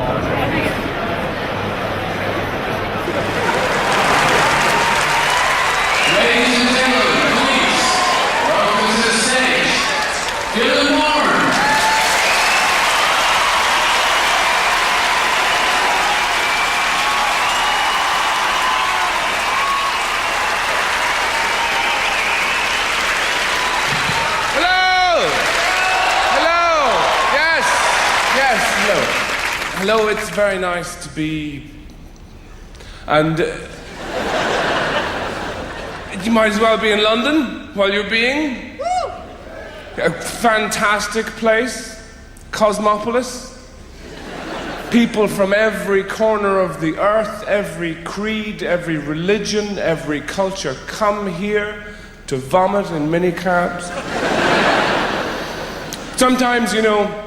Ladies and gentlemen, please welcome to the stage, Moran. Hello, it's very nice to be... And... you might as well be in London while you're being. Woo! A fantastic place. Cosmopolis. People from every corner of the earth, every creed, every religion, every culture come here to vomit in minicabs. Sometimes, you know,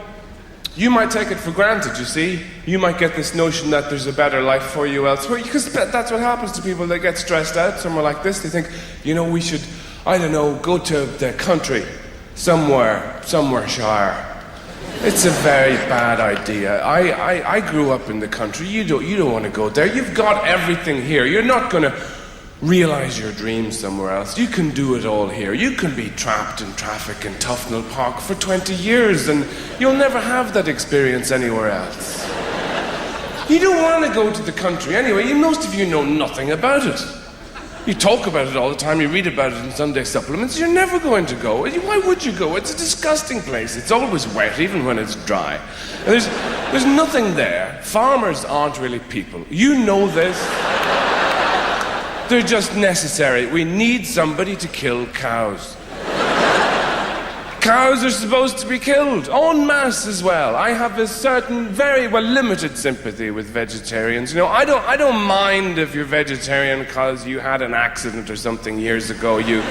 you might take it for granted, you see. You might get this notion that there's a better life for you elsewhere, because that's what happens to people. They get stressed out somewhere like this. They think, you know, we should, I don't know, go to the country, somewhere shire. It's a very bad idea. I grew up in the country. You don't want to go there. You've got everything here. You're not going to realize your dreams somewhere else. You can do it all here. You can be trapped in traffic in Tufnell Park for 20 years and you'll never have that experience anywhere else. You don't want to go to the country anyway. Most of you know nothing about it. You talk about it all the time, you read about it in Sunday supplements. You're never going to go. Why would you go? It's a disgusting place. It's always wet, even when it's dry. And there's nothing there. Farmers aren't really people. You know this. They're just necessary. We need somebody to kill cows. Cows are supposed to be killed, en masse as well. I have a certain, very limited sympathy with vegetarians. You know, I don't mind if you're vegetarian because you had an accident or something years ago. You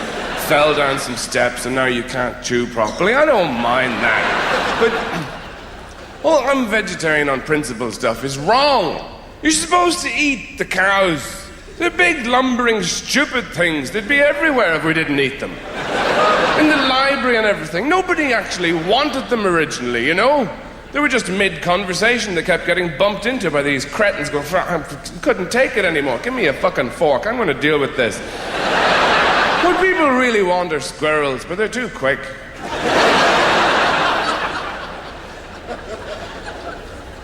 fell down some steps and now you can't chew properly. I don't mind that. But, well, I'm vegetarian on principle stuff is wrong. You're supposed to eat the cows. They're big, lumbering, stupid things. They'd be everywhere if we didn't eat them. In the library and everything. Nobody actually wanted them originally, you know? They were just mid-conversation. They kept getting bumped into by these cretins going, I couldn't take it anymore. Give me a fucking fork. I'm going to deal with this. What people really want are squirrels, but they're too quick.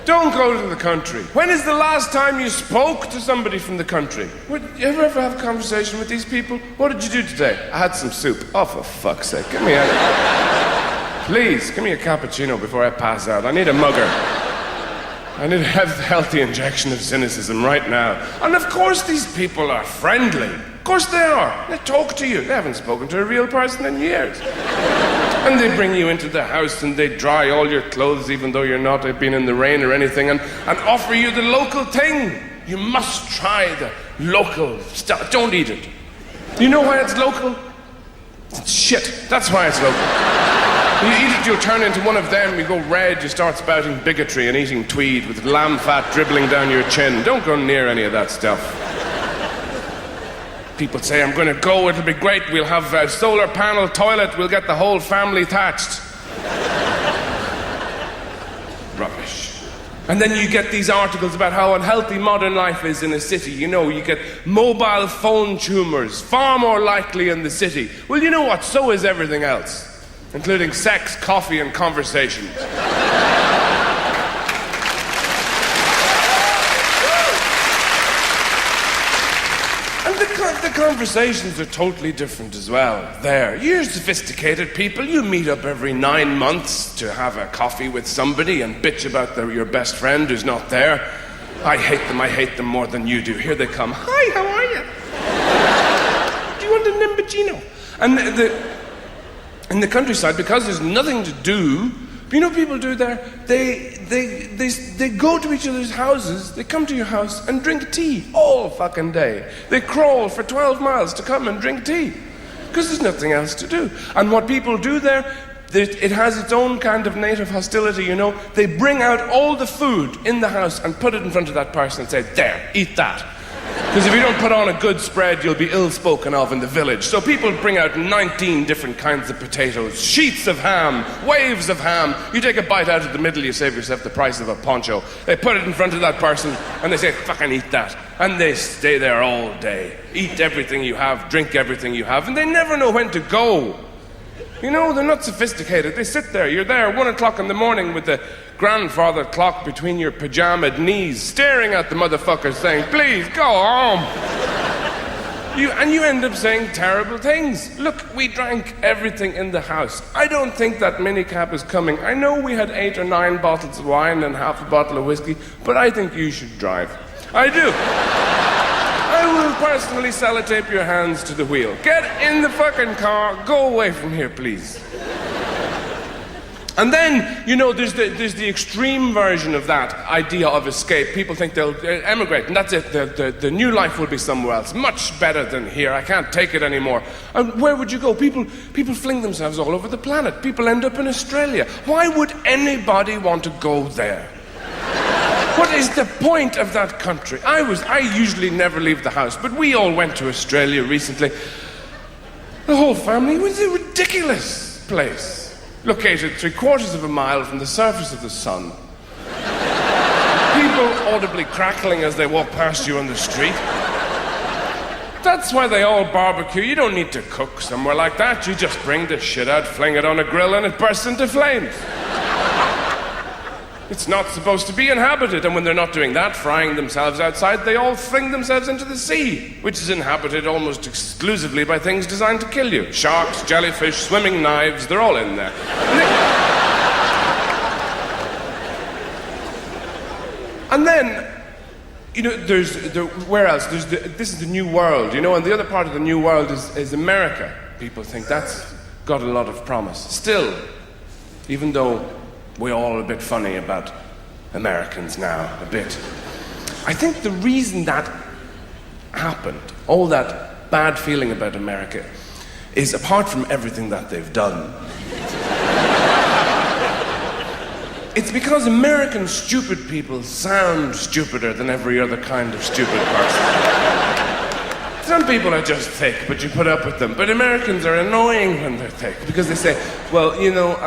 Don't go to the country. When is the last time you spoke to somebody from the country? Would you ever have a conversation with these people? What did you do today? I had some soup. Oh, for fuck's sake. Give me a... Please, give me a cappuccino before I pass out. I need a mugger. I need a healthy injection of cynicism right now. And of course these people are friendly. Of course they are. They talk to you. They haven't spoken to a real person in years. And they bring you into the house and they dry all your clothes even though you're not been in the rain or anything and offer you the local thing. You must try the local stuff. Don't eat it. You know why it's local? It's shit. That's why it's local. You eat it, you'll turn into one of them. You go red, you start spouting bigotry and eating tweed with lamb fat dribbling down your chin. Don't go near any of that stuff. People say, I'm going to go, it'll be great, we'll have a solar panel toilet, we'll get the whole family thatched. Rubbish. And then you get these articles about how unhealthy modern life is in a city. You know, you get mobile phone tumors, far more likely in the city. Well, you know what, so is everything else, including sex, coffee, and conversations. The conversations are totally different as well there. You're sophisticated people. You meet up every 9 months to have a coffee with somebody and bitch about your best friend who's not there. I hate them more than you do. Here they come. Hi, how are you? Do you want a Nimbugino? And in the countryside, because there's nothing to do, you know what people do there? They go to each other's houses, they come to your house and drink tea all fucking day. They crawl for 12 miles to come and drink tea. Because there's nothing else to do. And what people do there, it has its own kind of native hostility, you know. They bring out all the food in the house and put it in front of that person and say, there, eat that. Because if you don't put on a good spread, you'll be ill-spoken of in the village. So people bring out 19 different kinds of potatoes, sheets of ham, waves of ham. You take a bite out of the middle, you save yourself the price of a poncho. They put it in front of that person, and they say, fucking eat that. And they stay there all day. Eat everything you have, drink everything you have, and they never know when to go. You know, they're not sophisticated. They sit there. You're there 1 o'clock in the morning with the grandfather clock between your pajamaed knees, staring at the motherfuckers saying, please, go home. And you end up saying terrible things. Look, we drank everything in the house. I don't think that minicab is coming. I know we had 8 or 9 bottles of wine and half a bottle of whiskey, but I think you should drive. I do. I will personally sellotape your hands to the wheel. Get in the fucking car, go away from here, please. And then, you know, there's the extreme version of that idea of escape. People think they'll emigrate, and that's it. The new life will be somewhere else, much better than here. I can't take it anymore. And where would you go? People fling themselves all over the planet. People end up in Australia. Why would anybody want to go there? What is the point of that country? I usually never leave the house, but we all went to Australia recently. The whole family. It was a ridiculous place. Located 3/4 of a mile from the surface of the sun. People audibly crackling as they walk past you on the street. That's why they all barbecue. You don't need to cook somewhere like that. You just bring the shit out, fling it on a grill, and it bursts into flames. It's not supposed to be inhabited, and when they're not doing that, frying themselves outside, they all fling themselves into the sea, which is inhabited almost exclusively by things designed to kill you. Sharks, jellyfish, swimming knives, they're all in there. And then, you know, where else? This is the new world, you know, and the other part of the new world is America. People think that's got a lot of promise. Still, even though we're all a bit funny about Americans now, a bit. I think the reason that happened, all that bad feeling about America, is apart from everything that they've done. It's because American stupid people sound stupider than every other kind of stupid person. Some people are just thick, but you put up with them. But Americans are annoying when they're thick, because they say, well, you know,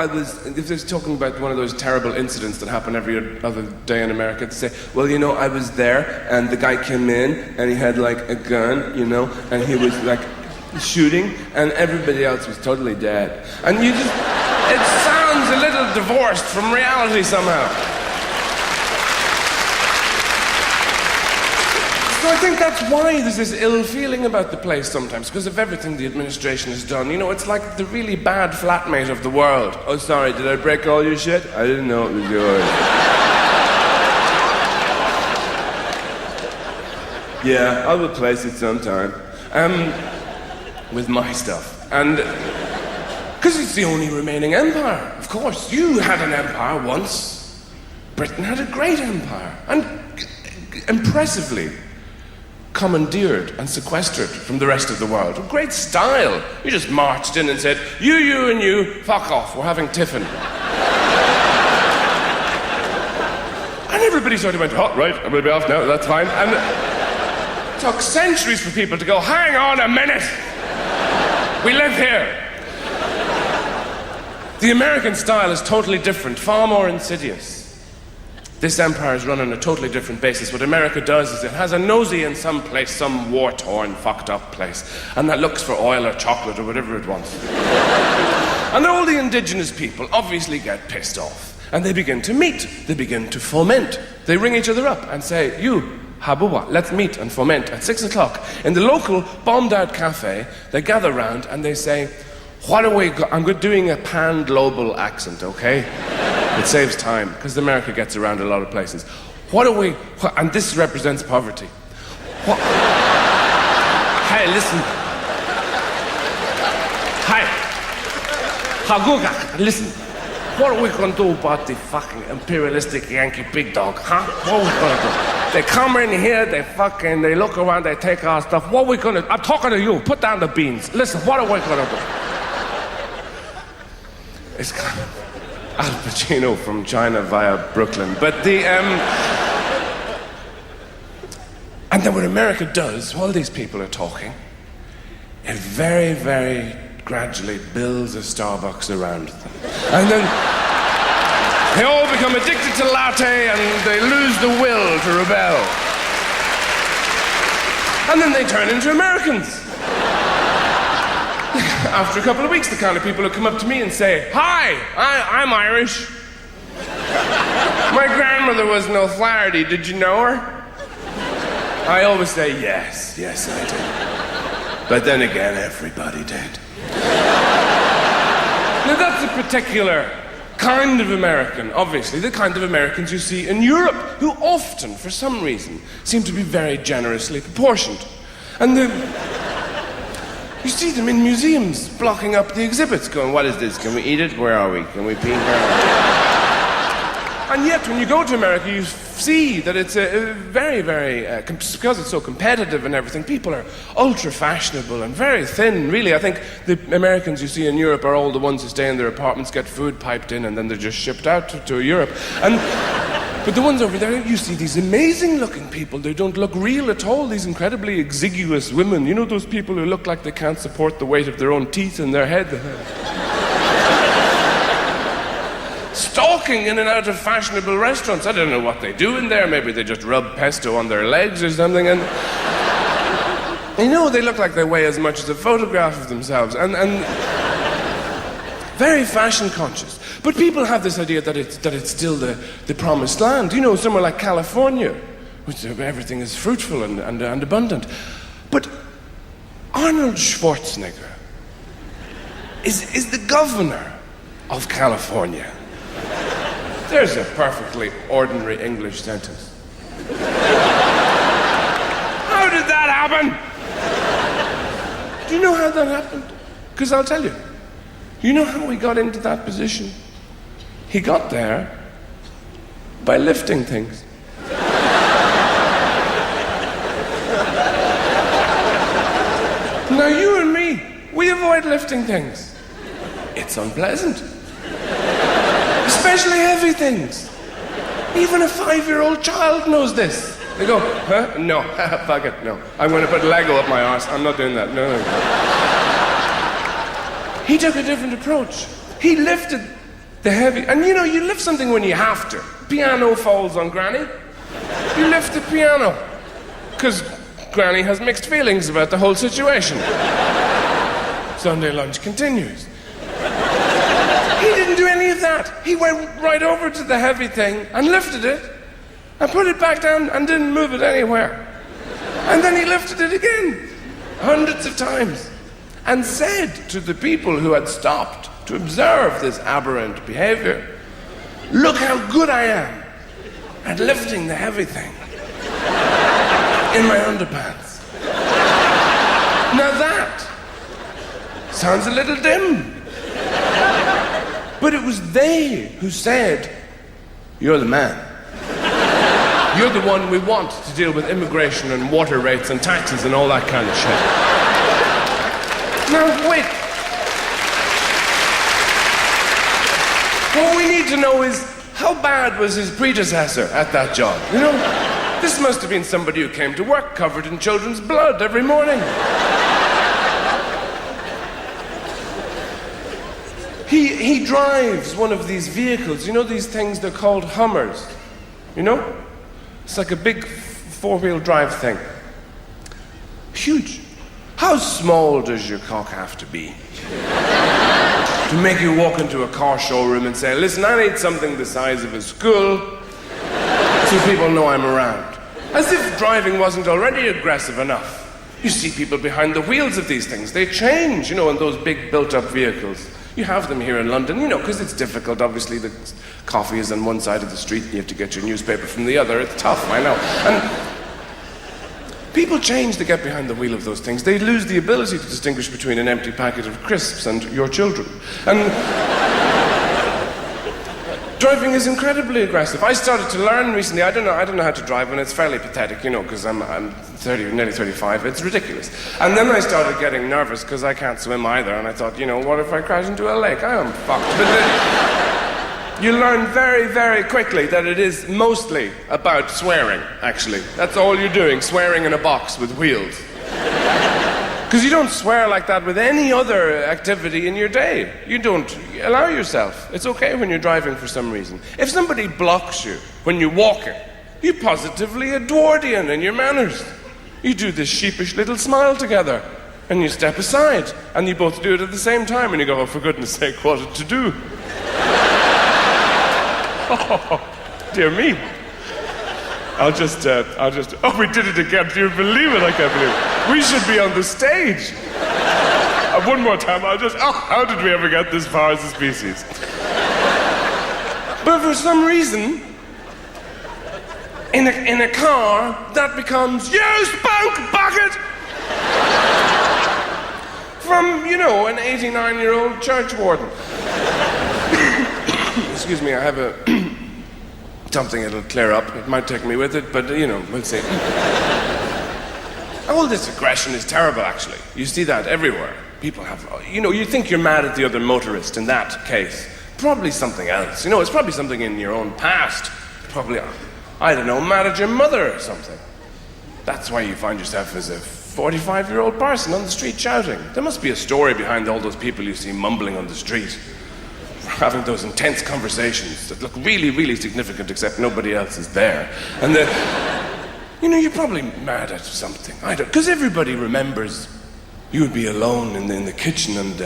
if they're talking about one of those terrible incidents that happen every other day in America, they say, well, you know, I was there, and the guy came in, and he had, like, a gun, you know, and he was, like, shooting, and everybody else was totally dead. And you just, it sounds a little divorced from reality somehow. So I think that's why there's this ill feeling about the place sometimes, because of everything the administration has done. You know, it's like the really bad flatmate of the world. Oh, sorry, did I break all your shit? I didn't know it was yours. Yeah, I'll replace it sometime. With my stuff. And because it's the only remaining empire. Of course, you had an empire once. Britain had a great empire. And impressively commandeered and sequestered from the rest of the world. With great style. You just marched in and said, you and you, fuck off, we're having tiffin. And everybody sort of went, oh, right, I'm going to be off now, that's fine. And it took centuries for people to go, hang on a minute, we live here. The American style is totally different, far more insidious. This empire is run on a totally different basis. What America does is it has a nosy in some place, some war-torn, fucked-up place, and that looks for oil or chocolate or whatever it wants. And all the indigenous people obviously get pissed off, and they begin to meet. They begin to foment. They ring each other up and say, you, Habuwa, let's meet and foment at 6 o'clock. In the local bombed-out cafe, they gather round and they say, what are we I'm doing a pan-global accent, okay? It saves time, because America gets around a lot of places. And this represents poverty. Hey, listen. Hi. Haguga, listen. What are we going to do about the fucking imperialistic Yankee big dog, huh? What are we going to do? They come in here, they look around, they take our stuff. What are we going to... I'm talking to you. Put down the beans. Listen, what are we going to do? It's kind of Al Pacino from China via Brooklyn. But and then what America does, while these people are talking, it very, very gradually builds a Starbucks around them. And then they all become addicted to latte and they lose the will to rebel. And then they turn into Americans. After a couple of weeks, the kind of people who come up to me and say, "Hi, I'm Irish. My grandmother was an O'Flaherty, did you know her?" I always say, yes, I did. But then again, everybody did. Now that's a particular kind of American, obviously, the kind of Americans you see in Europe, who often, for some reason, seem to be very generously proportioned. And you see them in museums, blocking up the exhibits, going, "What is this? Can we eat it? Where are we? Can we pee? Where are we?" And yet, when you go to America, you see that it's a very, very, because it's so competitive and everything, people are ultra-fashionable and very thin, really. I think the Americans you see in Europe are all the ones who stay in their apartments, get food piped in, and then they're just shipped out to Europe. But the ones over there, you see these amazing-looking people. They don't look real at all, these incredibly exiguous women. You know those people who look like they can't support the weight of their own teeth in their head? Stalking in and out of fashionable restaurants. I don't know what they do in there. Maybe they just rub pesto on their legs or something. And you know, they look like they weigh as much as a photograph of themselves. And very fashion conscious. But people have this idea that it's still the promised land. You know, somewhere like California, which everything is fruitful and abundant. But Arnold Schwarzenegger is the governor of California. There's a perfectly ordinary English sentence. How did that happen? Do you know how that happened? Because I'll tell you. You know how he got into that position? He got there by lifting things. Now you and me, we avoid lifting things. It's unpleasant. Especially heavy things. Even a 5-year-old child knows this. They go, "Huh? No, fuck it, no. I'm going to put Lego up my arse. I'm not doing that, no. He took a different approach. He lifted the heavy, and you know, you lift something when you have to. Piano falls on Granny. You lift the piano. Because Granny has mixed feelings about the whole situation. Sunday lunch continues. He didn't do any of that. He went right over to the heavy thing and lifted it and put it back down and didn't move it anywhere. And then he lifted it again, hundreds of times, and said to the people who had stopped to observe this aberrant behavior, "Look how good I am at lifting the heavy thing in my underpants." Now that sounds a little dim. But it was they who said, "You're the man. You're the one we want to deal with immigration and water rates and taxes and all that kind of shit." Now, wait. What we need to know is, how bad was his predecessor at that job? You know, this must have been somebody who came to work covered in children's blood every morning. He drives one of these vehicles, you know these things, they're called Hummers, you know? It's like a big 4-wheel drive thing. Huge. How small does your cock have to be to make you walk into a car showroom and say, "Listen, I need something the size of a school so people know I'm around"? As if driving wasn't already aggressive enough. You see people behind the wheels of these things. They change, you know, in those big built-up vehicles. You have them here in London, you know, because it's difficult. Obviously, the coffee is on one side of the street and you have to get your newspaper from the other. It's tough, I know. And people change to get behind the wheel of those things. They lose the ability to distinguish between an empty packet of crisps and your children. And driving is incredibly aggressive. I started to learn recently. I don't know how to drive, and it's fairly pathetic, you know, because I'm 30, nearly 35. It's ridiculous. And then I started getting nervous because I can't swim either, and I thought, you know, what if I crash into a lake? I am fucked. But you learn very, very quickly that it is mostly about swearing, actually. That's all you're doing, swearing in a box with wheels. Because you don't swear like that with any other activity in your day. You don't allow yourself. It's okay when you're driving for some reason. If somebody blocks you when you're walking, you positively Edwardian in your manners. You do this sheepish little smile together, and you step aside, and you both do it at the same time, and you go, oh, for goodness sake, what a to-do. Oh, dear me. I'll just, oh, we did it again. Do you believe it? I can't believe it. We should be on the stage. One more time, oh, how did we ever get this far as a species? But for some reason, in a car, that becomes, you spunk bucket! From, an 89-year-old church warden. Excuse me, I have something that'll clear up. It might take me with it, but, we'll see. All this aggression is terrible, actually. You see that everywhere. People have, you think you're mad at the other motorist in that case. Probably something else. It's probably something in your own past. Probably, I don't know, mad at your mother or something. That's why you find yourself as a 45-year-old person on the street shouting. There must be a story behind all those people you see mumbling on the street. Having those intense conversations that look really, really significant, except nobody else is there. And you're probably mad at something. I don't, because everybody remembers you would be alone in the kitchen, and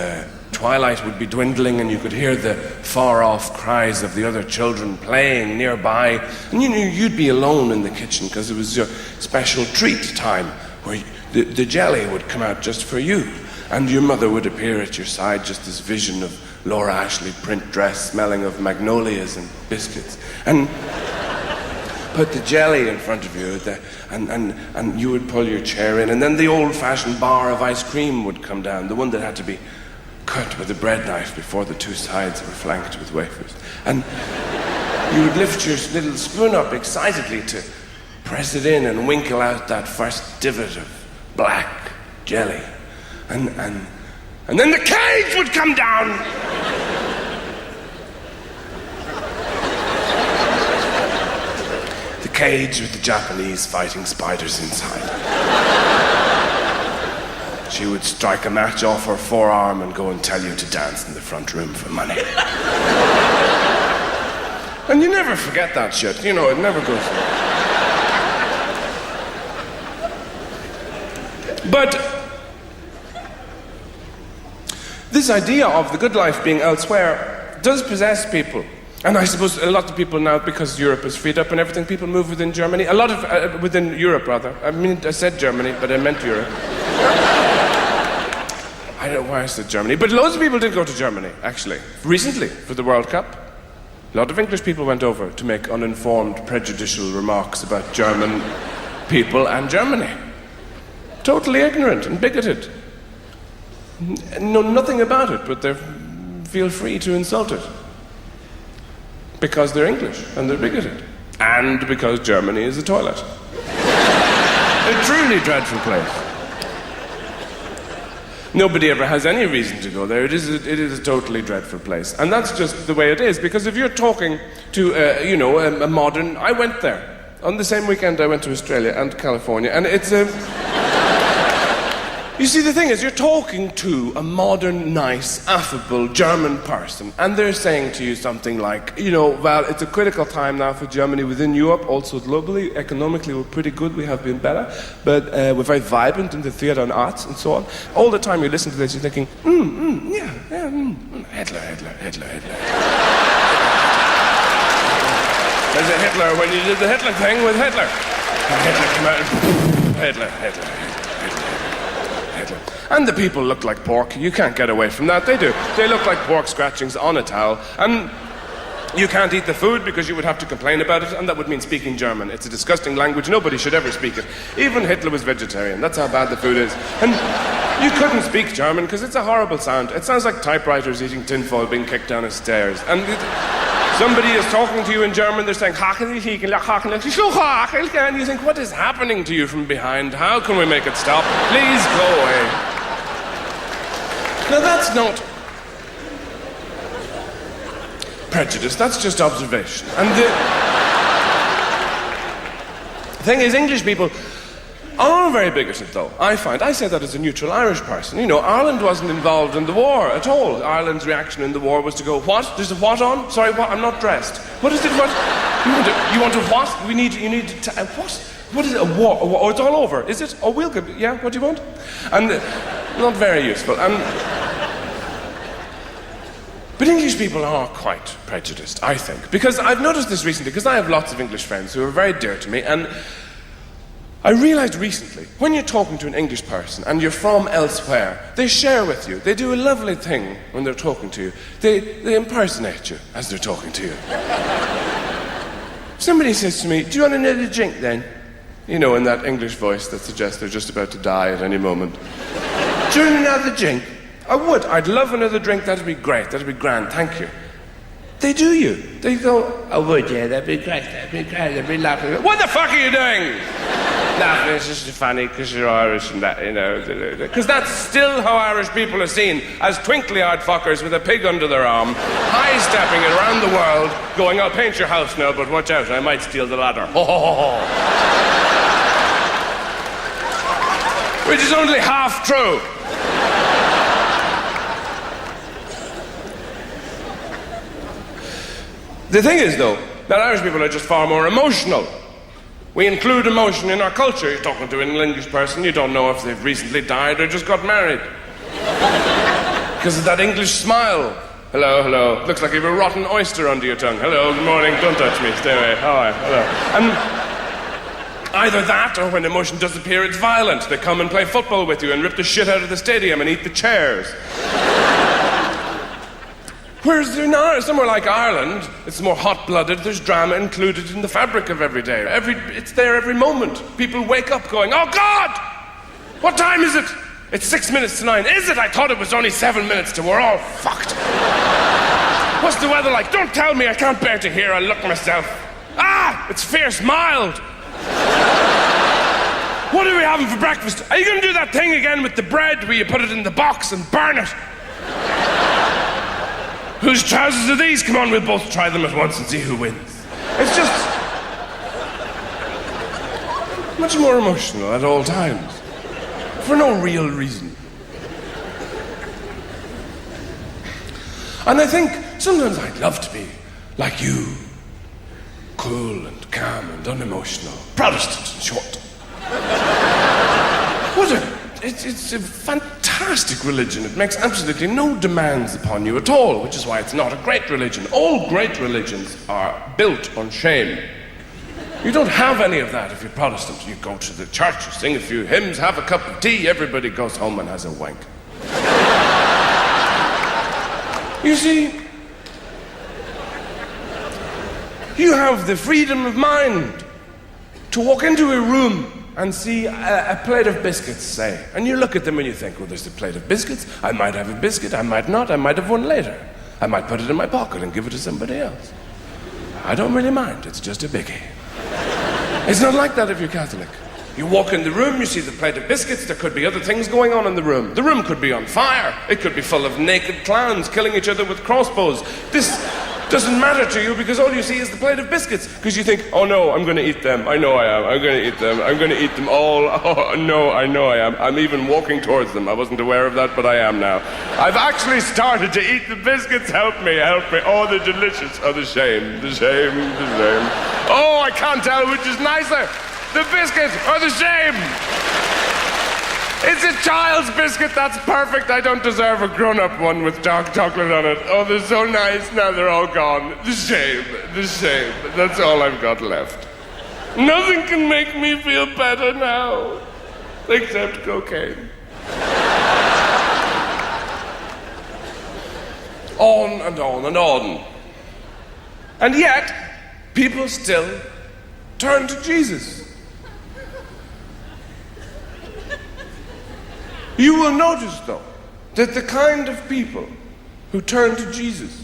twilight would be dwindling, and you could hear the far-off cries of the other children playing nearby, and you'd be alone in the kitchen because it was your special treat time where the jelly would come out just for you, and your mother would appear at your side, just this vision of Laura Ashley print dress smelling of magnolias and biscuits, and put the jelly in front of you, and you would pull your chair in, and then the old-fashioned bar of ice cream would come down, the one that had to be cut with a bread knife before the two sides were flanked with wafers. And you would lift your little spoon up excitedly to press it in and winkle out that first divot of black jelly. And then the cage would come down. The cage with the Japanese fighting spiders inside. She would strike a match off her forearm and go and tell you to dance in the front room for money. And you never forget that shit. It never goes away. But this idea of the good life being elsewhere does possess people. And I suppose a lot of people now, because Europe is freed up and everything, people move within Germany. A lot of, within Europe, rather. I said Germany, but I meant Europe. I don't know why I said Germany. But loads of people did go to Germany, actually. Recently, for the World Cup. A lot of English people went over to make uninformed, prejudicial remarks about German people and Germany. Totally ignorant and bigoted. Know nothing about it, but they feel free to insult it. Because they're English and they're bigoted. And because Germany is a toilet. A truly dreadful place. Nobody ever has any reason to go there. It is a totally dreadful place. And that's just the way it is. Because if you're talking to, a modern... I went there. On the same weekend I went to Australia and California. And it's a... You see, the thing is, you're talking to a modern, nice, affable German person, and they're saying to you something like, well, it's a critical time now for Germany within Europe, also globally. Economically, we're pretty good, we have been better, but we're very vibrant in the theatre and arts and so on. All the time you listen to this, you're thinking, Hitler. There's a Hitler when you did the Hitler thing with Hitler. And Hitler came out and Hitler. And the people look like pork. You can't get away from that. They do. They look like pork scratchings on a towel. And you can't eat the food because you would have to complain about it, and that would mean speaking German. It's a disgusting language. Nobody should ever speak it. Even Hitler was vegetarian. That's how bad the food is. And you couldn't speak German because it's a horrible sound. It sounds like typewriters eating tinfoil being kicked down the stairs. And somebody is talking to you in German, they're saying, and you think, what is happening to you from behind? How can we make it stop? Please go away. Now that's not prejudice, that's just observation. And the thing is, English people are very bigoted, though, I find. I say that as a neutral Irish person. You know, Ireland wasn't involved in the war at all. Ireland's reaction in the war was to go, what? There's a what on? Sorry, what? I'm not dressed. What is it? What? You want a what? You need to, what? What is it? A war? Oh, it's all over. Is it? Oh, we'll go. Yeah, what do you want? And not very useful. But English people are quite prejudiced, I think. Because I've noticed this recently, because I have lots of English friends who are very dear to me, and I realized recently, when you're talking to an English person and you're from elsewhere, they share with you. They do a lovely thing when they're talking to you. They impersonate you as they're talking to you. Somebody says to me, do you want another drink then? You know, in that English voice that suggests they're just about to die at any moment. Do you want another drink? I would. I'd love another drink. That'd be great. That'd be grand. Thank you. They do you. They go, I would, yeah, that'd be great. That'd be great. That'd be lovely. What the fuck are you doing? Nothing, it's just funny because you're Irish and that, you know. Because that's still how Irish people are seen, as twinkly-eyed fuckers with a pig under their arm, high-stepping it around the world, going, I'll paint your house now, but watch out, I might steal the ladder. Ho, ho, ho, ho. Which is only half true. The thing is, though, that Irish people are just far more emotional. We include emotion in our culture. You're talking to an English person, you don't know if they've recently died or just got married. Because of that English smile. Hello, hello. Looks like you have a rotten oyster under your tongue. Hello, good morning, don't touch me, stay away. How are you? Hello. And either that, or when emotion does appear, it's violent. They come and play football with you and rip the shit out of the stadium and eat the chairs. Whereas somewhere like Ireland, it's more hot-blooded, there's drama included in the fabric of every day. It's there every moment. People wake up going, oh God! What time is it? It's 6 minutes to 9. Is it? I thought it was only 7 minutes to. We're all fucked. What's the weather like? Don't tell me, I can't bear to hear. I'll look myself. Ah! It's fierce mild. What are we having for breakfast? Are you going to do that thing again with the bread where you put it in the box and burn it? Whose trousers are these? Come on, we'll both try them at once and see who wins. It's just much more emotional at all times, for no real reason. And I think sometimes I'd love to be like you, cool and calm and unemotional, Protestant in short. It's a fantastic religion. It makes absolutely no demands upon you at all, which is why it's not a great religion. All great religions are built on shame. You don't have any of that if you're Protestant. You go to the church, you sing a few hymns, have a cup of tea, everybody goes home and has a wank. You see, you have the freedom of mind to walk into a room and see a plate of biscuits, say. And you look at them and you think, well, there's a plate of biscuits. I might have a biscuit, I might not, I might have one later. I might put it in my pocket and give it to somebody else. I don't really mind, it's just a biggie. It's not like that if you're Catholic. You walk in the room, you see the plate of biscuits, there could be other things going on in the room. The room could be on fire. It could be full of naked clowns killing each other with crossbows. This doesn't matter to you because all you see is the plate of biscuits. Because you think, oh no, I'm going to eat them. I know I am. I'm going to eat them. I'm going to eat them all. Oh no, I know I am. I'm even walking towards them. I wasn't aware of that, but I am now. I've actually started to eat the biscuits. Help me, help me. Oh, they're delicious. Oh, the shame, the shame, the shame. Oh, I can't tell which is nicer. The biscuit or the shame. It's a child's biscuit, that's perfect. I don't deserve a grown-up one with dark chocolate on it. Oh, they're so nice, now they're all gone. The shame, that's all I've got left. Nothing can make me feel better now, except cocaine. On and on and on. And yet, people still turn to Jesus. You will notice, though, that the kind of people who turn to Jesus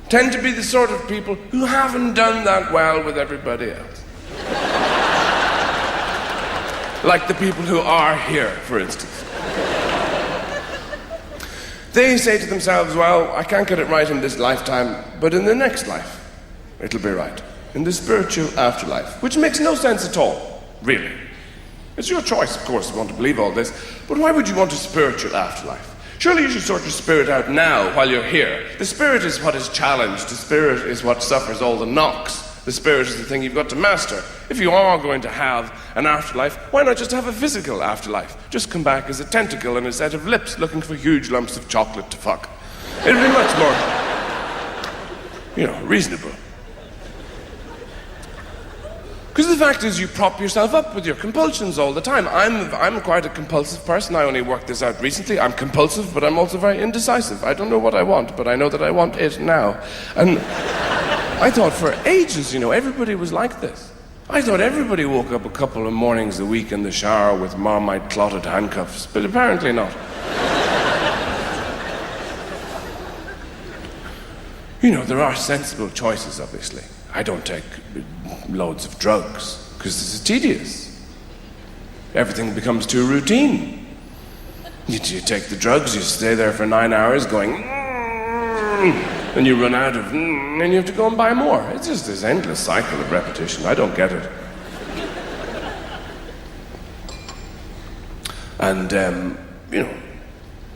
tend to be the sort of people who haven't done that well with everybody else. Like the people who are here, for instance. They say to themselves, well, I can't get it right in this lifetime, but in the next life, it'll be right. In the spiritual afterlife, which makes no sense at all, really. It's your choice, of course, to want to believe all this, but why would you want a spiritual afterlife? Surely you should sort your spirit out now while you're here. The spirit is what is challenged. The spirit is what suffers all the knocks. The spirit is the thing you've got to master. If you are going to have an afterlife, why not just have a physical afterlife? Just come back as a tentacle and a set of lips looking for huge lumps of chocolate to fuck. It'd be much more, reasonable. Because the fact is, you prop yourself up with your compulsions all the time. I'm quite a compulsive person. I only worked this out recently. I'm compulsive, but I'm also very indecisive. I don't know what I want, but I know that I want it now. And I thought for ages, everybody was like this. I thought everybody woke up a couple of mornings a week in the shower with Marmite clotted handcuffs, but apparently not. There are sensible choices, obviously. I don't take loads of drugs, because this is tedious. Everything becomes too routine. You take the drugs, you stay there for 9 hours going, and you run out of, and you have to go and buy more. It's just this endless cycle of repetition. I don't get it. And,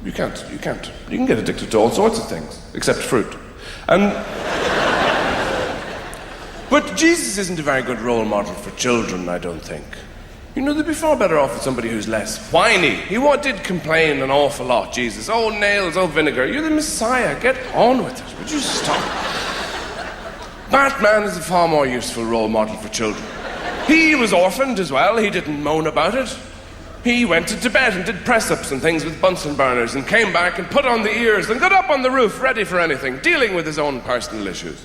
you can get addicted to all sorts of things, except fruit. But Jesus isn't a very good role model for children, I don't think. They'd be far better off with somebody who's less whiny. He did complain an awful lot, Jesus. Oh, nails, oh, vinegar. You're the Messiah. Get on with it. Would you stop? Batman is a far more useful role model for children. He was orphaned as well. He didn't moan about it. He went to Tibet and did press-ups and things with Bunsen burners and came back and put on the ears and got up on the roof ready for anything, dealing with his own personal issues.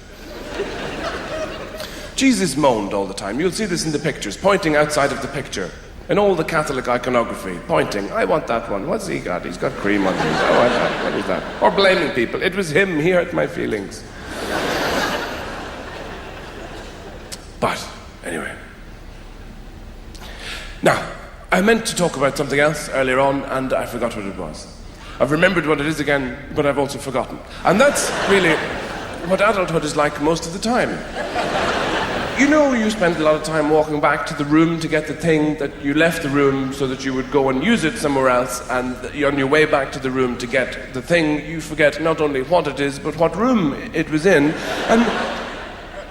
Jesus moaned all the time. You'll see this in the pictures, pointing outside of the picture. In all the Catholic iconography, pointing, I want that one. What's he got? He's got cream on his. I want that. What is that? Or blaming people. It was him. He hurt my feelings. But, anyway. Now, I meant to talk about something else earlier on, and I forgot what it was. I've remembered what it is again, but I've also forgotten. And that's really what adulthood is like most of the time. You spend a lot of time walking back to the room to get the thing that you left the room so that you would go and use it somewhere else, and on your way back to the room to get the thing, you forget not only what it is, but what room it was in, and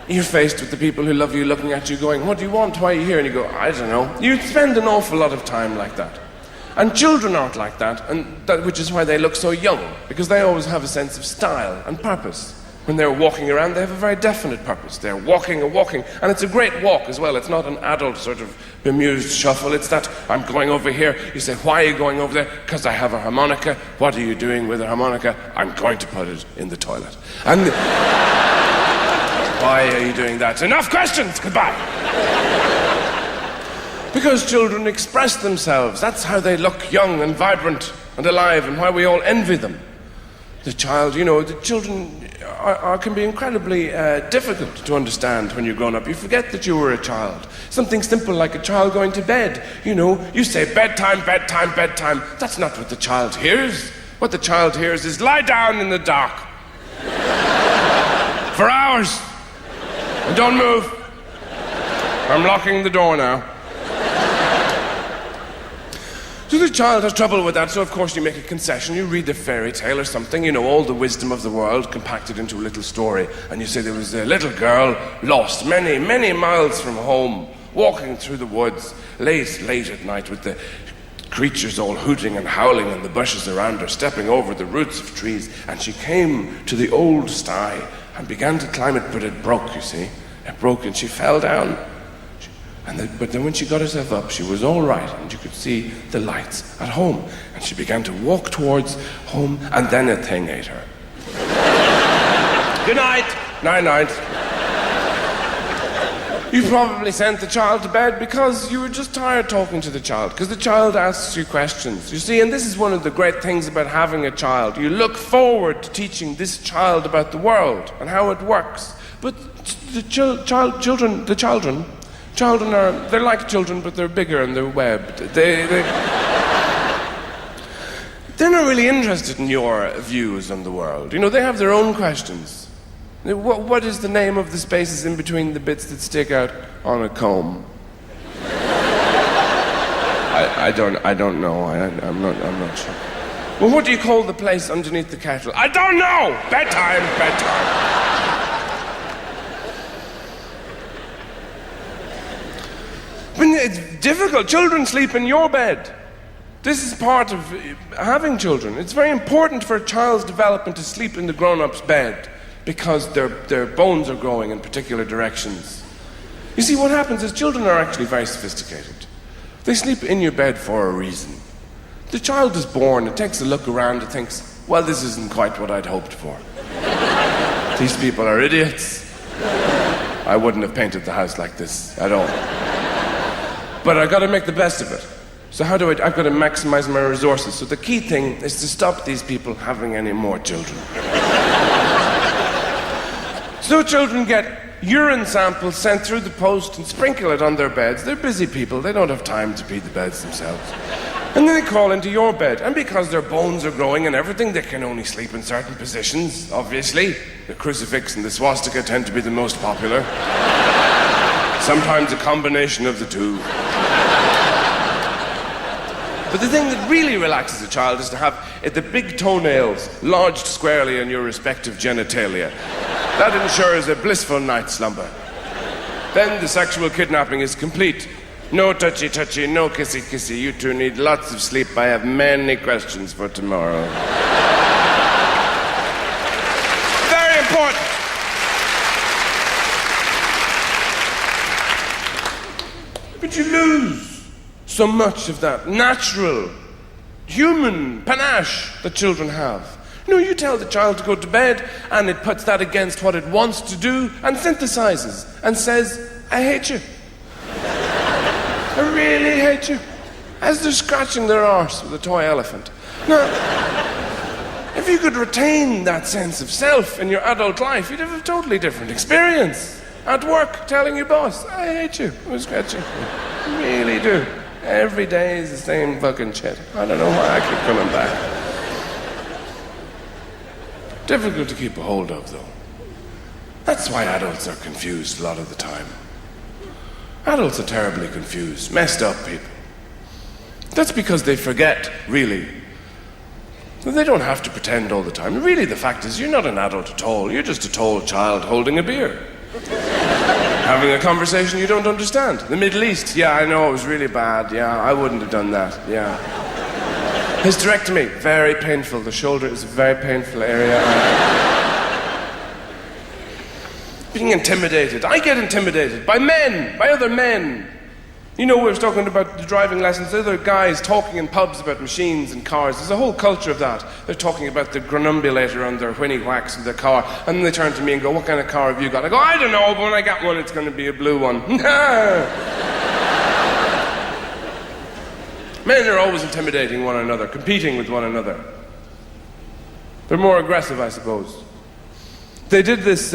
you're faced with the people who love you looking at you going, what do you want? Why are you here? And you go, I don't know. You spend an awful lot of time like that. And children aren't like that, which is why they look so young, because they always have a sense of style and purpose. When they're walking around, they have a very definite purpose. They're walking and walking, and it's a great walk as well. It's not an adult sort of bemused shuffle. It's that, I'm going over here. You say, why are you going over there? Because I have a harmonica. What are you doing with a harmonica? I'm going to put it in the toilet. And why are you doing that? Enough questions. Goodbye. Because children express themselves. That's how they look young and vibrant and alive, and why we all envy them. The child, the children can be incredibly difficult to understand when you're grown up. You forget that you were a child. Something simple like a child going to bed. You say bedtime, bedtime, bedtime. That's not what the child hears. What the child hears is lie down in the dark. For hours. And don't move. I'm locking the door now. So the child has trouble with that, so of course you make a concession. You read a fairy tale or something, all the wisdom of the world compacted into a little story. And you say there was a little girl lost many, many miles from home, walking through the woods, late at night with the creatures all hooting and howling in the bushes around her, stepping over the roots of trees. And she came to the old sty and began to climb it, but it broke, you see. It broke and she fell down. But then when she got herself up, she was all right, and you could see the lights at home. And she began to walk towards home, and then a thing ate her. Good night. Night. You probably sent the child to bed because you were just tired talking to the child, because the child asks you questions. You see, and this is one of the great things about having a child. You look forward to teaching this child about the world and how it works. But the children, they're like children, but they're bigger and they're webbed. they're not really interested in your views on the world. You know, they have their own questions. What is the name of the spaces in between the bits that stick out on a comb? I don't know. I'm not sure. Well, what do you call the place underneath the kettle? I don't know! Bedtime. I mean, it's difficult. Children sleep in your bed. This is part of having children. It's very important for a child's development to sleep in the grown-up's bed because their bones are growing in particular directions. You see, what happens is children are actually very sophisticated. They sleep in your bed for a reason. The child is born, it takes a look around, it thinks, well, this isn't quite what I'd hoped for. These people are idiots. I wouldn't have painted the house like this at all. But I've got to make the best of it. So I've got to maximize my resources. So the key thing is to stop these people having any more children. So children get urine samples sent through the post and sprinkle it on their beds. They're busy people. They don't have time to pee the beds themselves. And then they crawl into your bed. And because their bones are growing and everything, they can only sleep in certain positions, obviously. The crucifix and the swastika tend to be the most popular. Sometimes a combination of the two. But the thing that really relaxes a child is to have the big toenails lodged squarely in your respective genitalia. That ensures a blissful night's slumber. Then the sexual kidnapping is complete. No touchy-touchy, no kissy-kissy. You two need lots of sleep. I have many questions for tomorrow. Very important. But you lose so much of that natural, human panache that children have. You know, you tell the child to go to bed and it puts that against what it wants to do and synthesizes and says, I hate you. I really hate you. As they're scratching their arse with a toy elephant. Now, if you could retain that sense of self in your adult life, you'd have a totally different experience. At work, telling your boss, I hate you. I scratch you. I really do. Every day is the same fucking shit. I don't know why I keep coming back. Difficult to keep a hold of, though. That's why adults are confused a lot of the time. Adults are terribly confused, messed up people. That's because they forget, really. They don't have to pretend all the time. Really, the fact is, you're not an adult at all. You're just a tall child holding a beer. Having a conversation you don't understand. The Middle East, yeah, I know, it was really bad. Yeah, I wouldn't have done that. Yeah. Hysterectomy, very painful. The shoulder is a very painful area. Being intimidated. I get intimidated by men, by other men. You know, we were talking about the driving lessons. There are guys talking in pubs about machines and cars. There's a whole culture of that. They're talking about the granambulator on their whinny whacks of their car. And then they turn to me and go, what kind of car have you got? I go, I don't know, but when I get one, it's going to be a blue one. Men are always intimidating one another, competing with one another. They're more aggressive, I suppose. They did this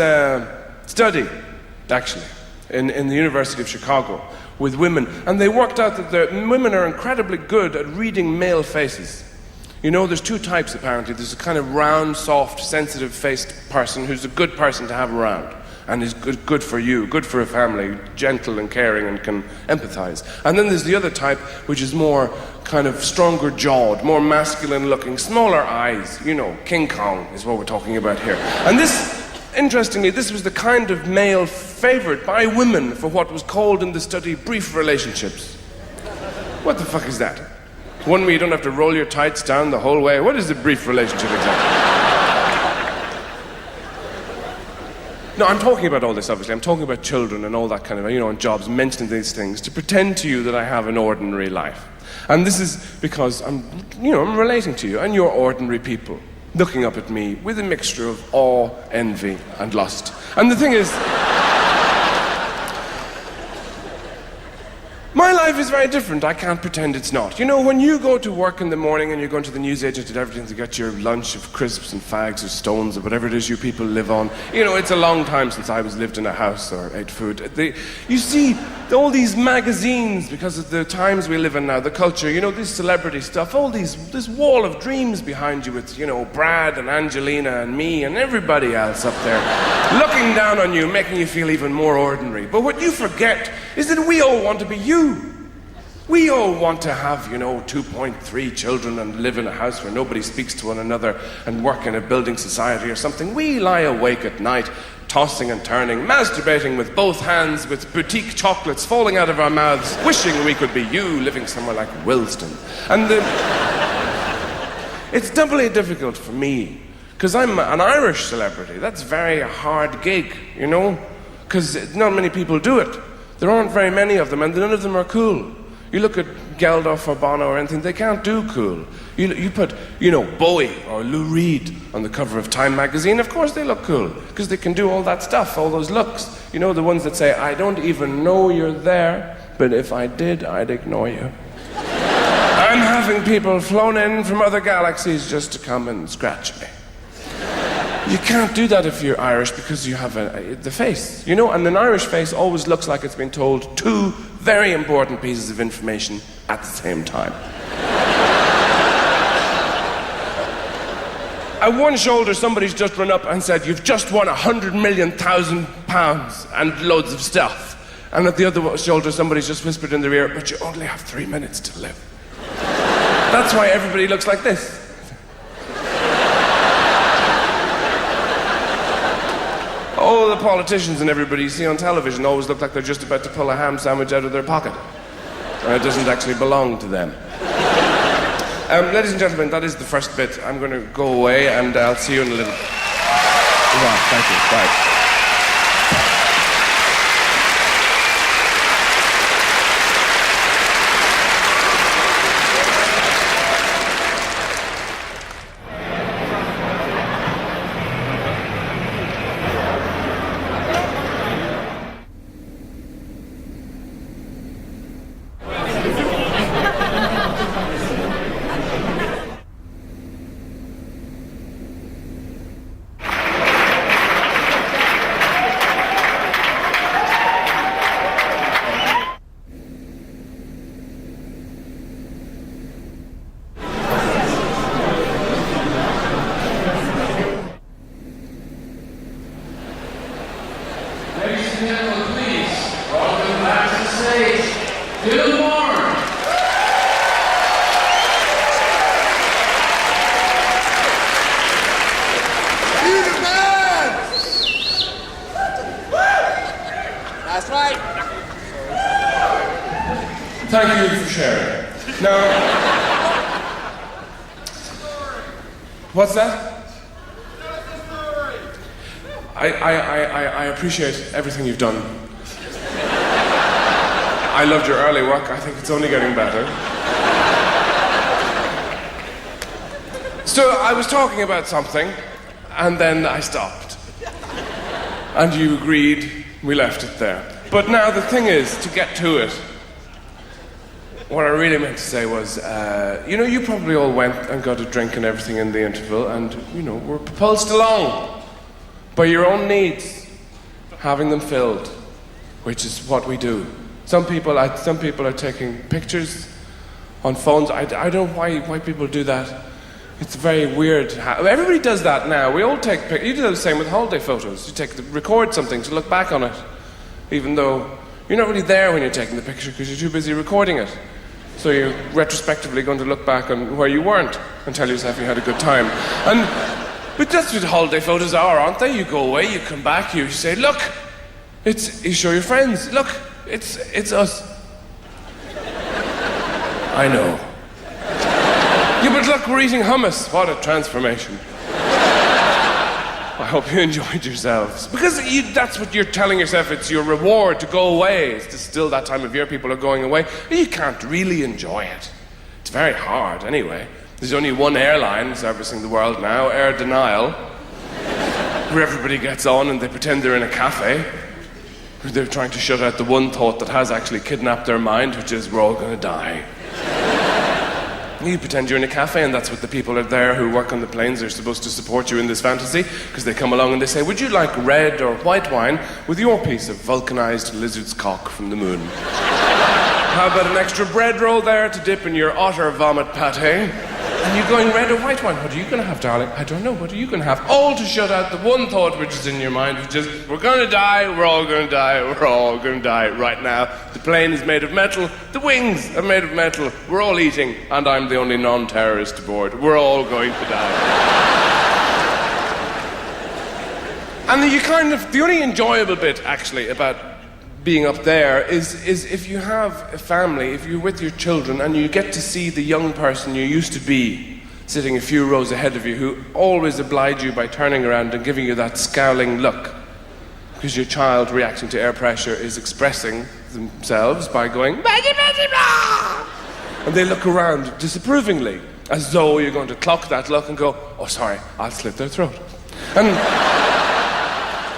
study, actually, in the University of Chicago with women, and they worked out that women are incredibly good at reading male faces. You know, there's two types, apparently. There's a kind of round, soft, sensitive-faced person who's a good person to have around and is good for you, good for a family, gentle and caring and can empathize. And then there's the other type, which is more kind of stronger-jawed, more masculine-looking, smaller eyes. You know, King Kong is what we're talking about here. And this, interestingly, this was the kind of male favored by women for what was called in the study brief relationships. What the fuck is that? One where you don't have to roll your tights down the whole way. What is a brief relationship exactly? No, I'm talking about all this, obviously. I'm talking about children and all that kind of, you know, and jobs, mentioning these things to pretend to you that I have an ordinary life. And this is because I'm relating to you and you're ordinary people, looking up at me with a mixture of awe, envy, and lust. And the thing is, my life is very different. I can't pretend it's not. You know, when you go to work in the morning and you're going to the newsagent and everything to get your lunch of crisps and fags or stones or whatever it is you people live on, you know, it's a long time since I was lived in a house or ate food. You see all these magazines, because of the times we live in now, the culture, you know, this celebrity stuff, this wall of dreams behind you with, you know, Brad and Angelina and me and everybody else up there looking down on you, making you feel even more ordinary. But what you forget is that we all want to be you. We all want to have, you know, 2.3 children and live in a house where nobody speaks to one another and work in a building society or something. We lie awake at night, tossing and turning, masturbating with both hands, with boutique chocolates falling out of our mouths, wishing we could be you, living somewhere like Willesden. And it's doubly difficult for me, because I'm an Irish celebrity. That's a very hard gig, you know, because not many people do it. There aren't very many of them, and none of them are cool. You look at Geldof or Bono or anything, they can't do cool. You put, you know, Bowie or Lou Reed on the cover of Time magazine, of course they look cool, because they can do all that stuff, all those looks. You know, the ones that say, I don't even know you're there, but if I did, I'd ignore you. I'm having people flown in from other galaxies just to come and scratch me. You can't do that if you're Irish, because you have the face, you know, and an Irish face always looks like it's been told two very important pieces of information at the same time. At one shoulder, somebody's just run up and said, you've just won 100 million thousand pounds and loads of stuff. And at the other shoulder, somebody's just whispered in their ear, but you only have 3 minutes to live. That's why everybody looks like this. All the politicians and everybody you see on television always look like they're just about to pull a ham sandwich out of their pocket. And it doesn't actually belong to them. Ladies and gentlemen, that is the first bit. I'm going to go away and I'll see you in a little... Well, thank you. Bye. Ladies and gentlemen, please, welcome back to the stage, Bill Moran. You the man! That's right. Thank you for sharing. Now... What's that? I appreciate everything you've done. I loved your early work. I think it's only getting better. So I was talking about something, and then I stopped. And you agreed, we left it there. But now the thing is, to get to it, what I really meant to say was, you know, you probably all went and got a drink and everything in the interval, and, you know, were propulsed along by your own needs, having them filled, which is what we do. Some people are taking pictures on phones. I don't know why people do that. It's very weird. Everybody does that now. We all take pictures. You do the same with holiday photos. You record something to look back on it, even though you're not really there when you're taking the picture because you're too busy recording it. So you're retrospectively going to look back on where you weren't and tell yourself you had a good time. But that's what holiday photos are, aren't they? You go away, you come back, you say, look, you show your friends, look, it's us. I know. Yeah, but look, we're eating hummus. What a transformation. I hope you enjoyed yourselves. Because that's what you're telling yourself, it's your reward to go away. It's still that time of year, people are going away. You can't really enjoy it. It's very hard, anyway. There's only one airline servicing the world now, Air Denial, where everybody gets on and they pretend they're in a cafe. They're trying to shut out the one thought that has actually kidnapped their mind, which is, we're all going to die. You pretend you're in a cafe, and that's what the people are there who work on the planes are supposed to support you in this fantasy, because they come along and they say, would you like red or white wine with your piece of vulcanized lizard's cock from the moon? How about an extra bread roll there to dip in your otter vomit pate? And you're going, red or white wine? What are you going to have, darling? I don't know. What are you going to have? All to shut out the one thought which is in your mind, which is, we're going to die, we're all going to die, we're all going to die right now. The plane is made of metal, the wings are made of metal, we're all eating, and I'm the only non-terrorist aboard. We're all going to die. And the only enjoyable bit, actually, about being up there is if you have a family, if you're with your children and you get to see the young person you used to be sitting a few rows ahead of you who always oblige you by turning around and giving you that scowling look because your child reacting to air pressure is expressing themselves by going "Maggie, Maggie, blah!" and they look around disapprovingly as though you're going to clock that look and go, oh sorry, I'll slit their throat. And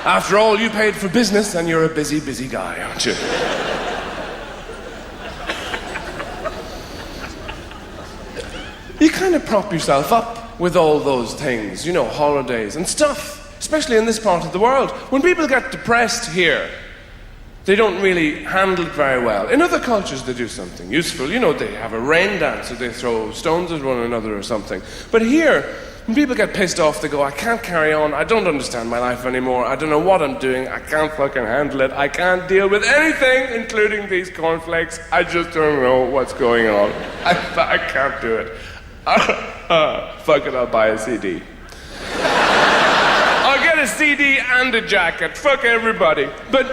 after all, you paid for business and you're a busy, busy guy, aren't you? You kind of prop yourself up with all those things, you know, holidays and stuff, especially in this part of the world. When people get depressed here, they don't really handle it very well. In other cultures, they do something useful. You know, they have a rain dance or they throw stones at one another or something. But here, when people get pissed off, they go, I can't carry on, I don't understand my life anymore, I don't know what I'm doing, I can't fucking handle it, I can't deal with anything, including these cornflakes, I just don't know what's going on. I can't do it. Fuck it, I'll buy a CD. I'll get a CD and a jacket, fuck everybody. But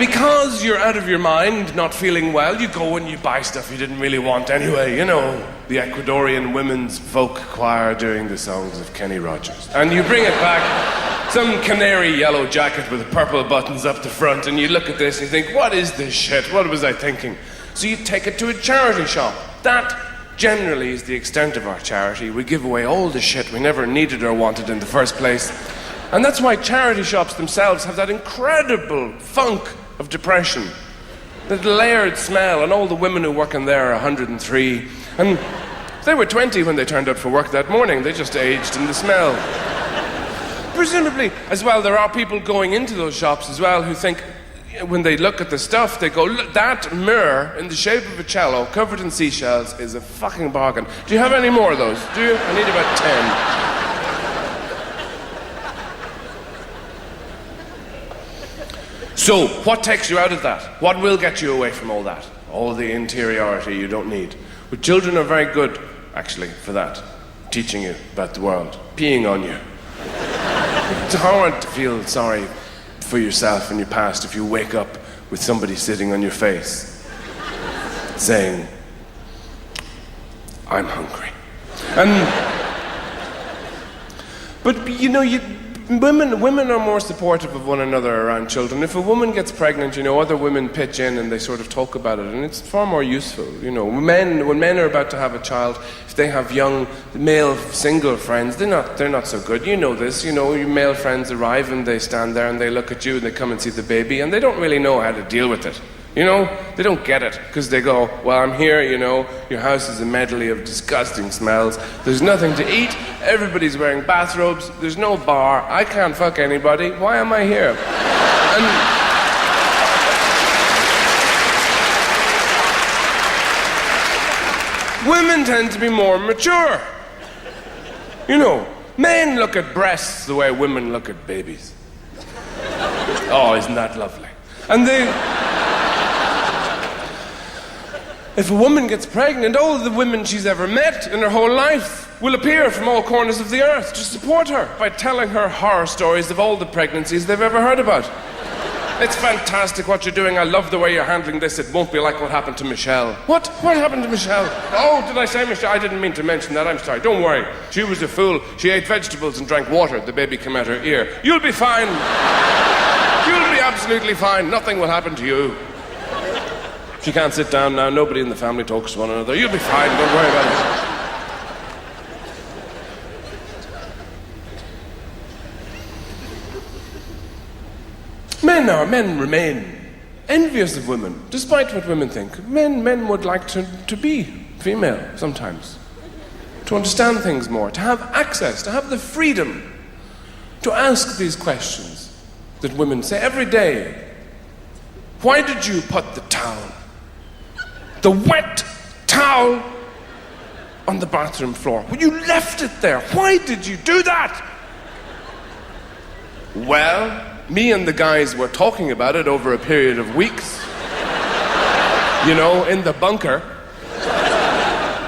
because you're out of your mind, not feeling well, you go and you buy stuff you didn't really want anyway. You know, the Ecuadorian women's folk choir doing the songs of Kenny Rogers. And you bring it back, some canary yellow jacket with purple buttons up the front, and you look at this and you think, what is this shit? What was I thinking? So you take it to a charity shop. That generally is the extent of our charity. We give away all the shit we never needed or wanted in the first place. And that's why charity shops themselves have that incredible funk of depression, the layered smell, and all the women who work in there are 103. And they were 20 when they turned up for work that morning. They just aged in the smell. Presumably, as well, there are people going into those shops as well who think, when they look at the stuff, they go, look, that mirror in the shape of a cello covered in seashells is a fucking bargain. Do you have any more of those? Do you? I need about 10. So, what takes you out of that? What will get you away from all that? All the interiority you don't need. But children are very good, actually, for that. Teaching you about the world. Peeing on you. It's hard to feel sorry for yourself and your past if you wake up with somebody sitting on your face saying, I'm hungry. But you know, women are more supportive of one another around children. If a woman gets pregnant, you know, other women pitch in and they sort of talk about it, and it's far more useful. You know, when men are about to have a child, if they have young male single friends, they're not so good. You know this. You know, your male friends arrive and they stand there and they look at you and they come and see the baby and they don't really know how to deal with it. You know, they don't get it, because they go, well, I'm here, you know, your house is a medley of disgusting smells, there's nothing to eat, everybody's wearing bathrobes, there's no bar, I can't fuck anybody, why am I here? And women tend to be more mature. You know, men look at breasts the way women look at babies. Oh, isn't that lovely? And if a woman gets pregnant, all the women she's ever met in her whole life will appear from all corners of the earth to support her by telling her horror stories of all the pregnancies they've ever heard about. It's fantastic what you're doing. I love the way you're handling this. It won't be like what happened to Michelle. What? What happened to Michelle? Oh, did I say Michelle? I didn't mean to mention that. I'm sorry. Don't worry. She was a fool. She ate vegetables and drank water. The baby came out her ear. You'll be fine. You'll be absolutely fine. Nothing will happen to you. She can't sit down now. Nobody in the family talks to one another. You'll be fine. Don't worry about it. Men Men remain envious of women, despite what women think. Men would like to be female sometimes, to understand things more, to have access, to have the freedom to ask these questions that women say every day. Why did you put the wet towel on the bathroom floor? Well, you left it there. Why did you do that? Well, me and the guys were talking about it over a period of weeks. You know, in the bunker.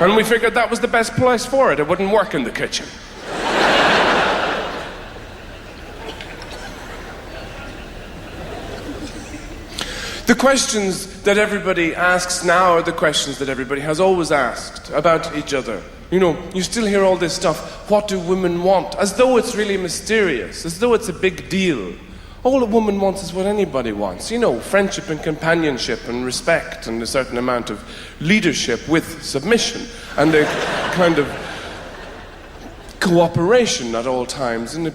And we figured that was the best place for it. It wouldn't work in the kitchen. The questions that everybody asks now are the questions that everybody has always asked about each other. You know, you still hear all this stuff, what do women want? As though it's really mysterious, as though it's a big deal. All a woman wants is what anybody wants. You know, friendship and companionship and respect and a certain amount of leadership with submission and a kind of cooperation at all times and a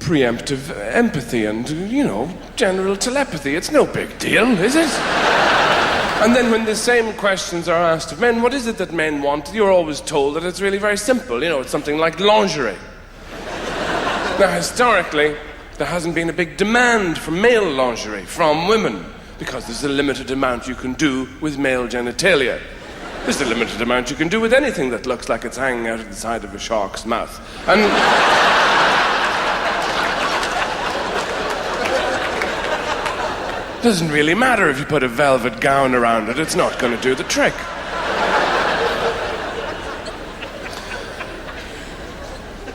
preemptive empathy and, you know, general telepathy. It's no big deal, is it? And then when the same questions are asked of men, what is it that men want? You're always told that it's really very simple. You know, it's something like lingerie. Now, historically, there hasn't been a big demand for male lingerie from women because there's a limited amount you can do with male genitalia. There's a limited amount you can do with anything that looks like it's hanging out of the side of a shark's mouth. And doesn't really matter if you put a velvet gown around it, it's not going to do the trick.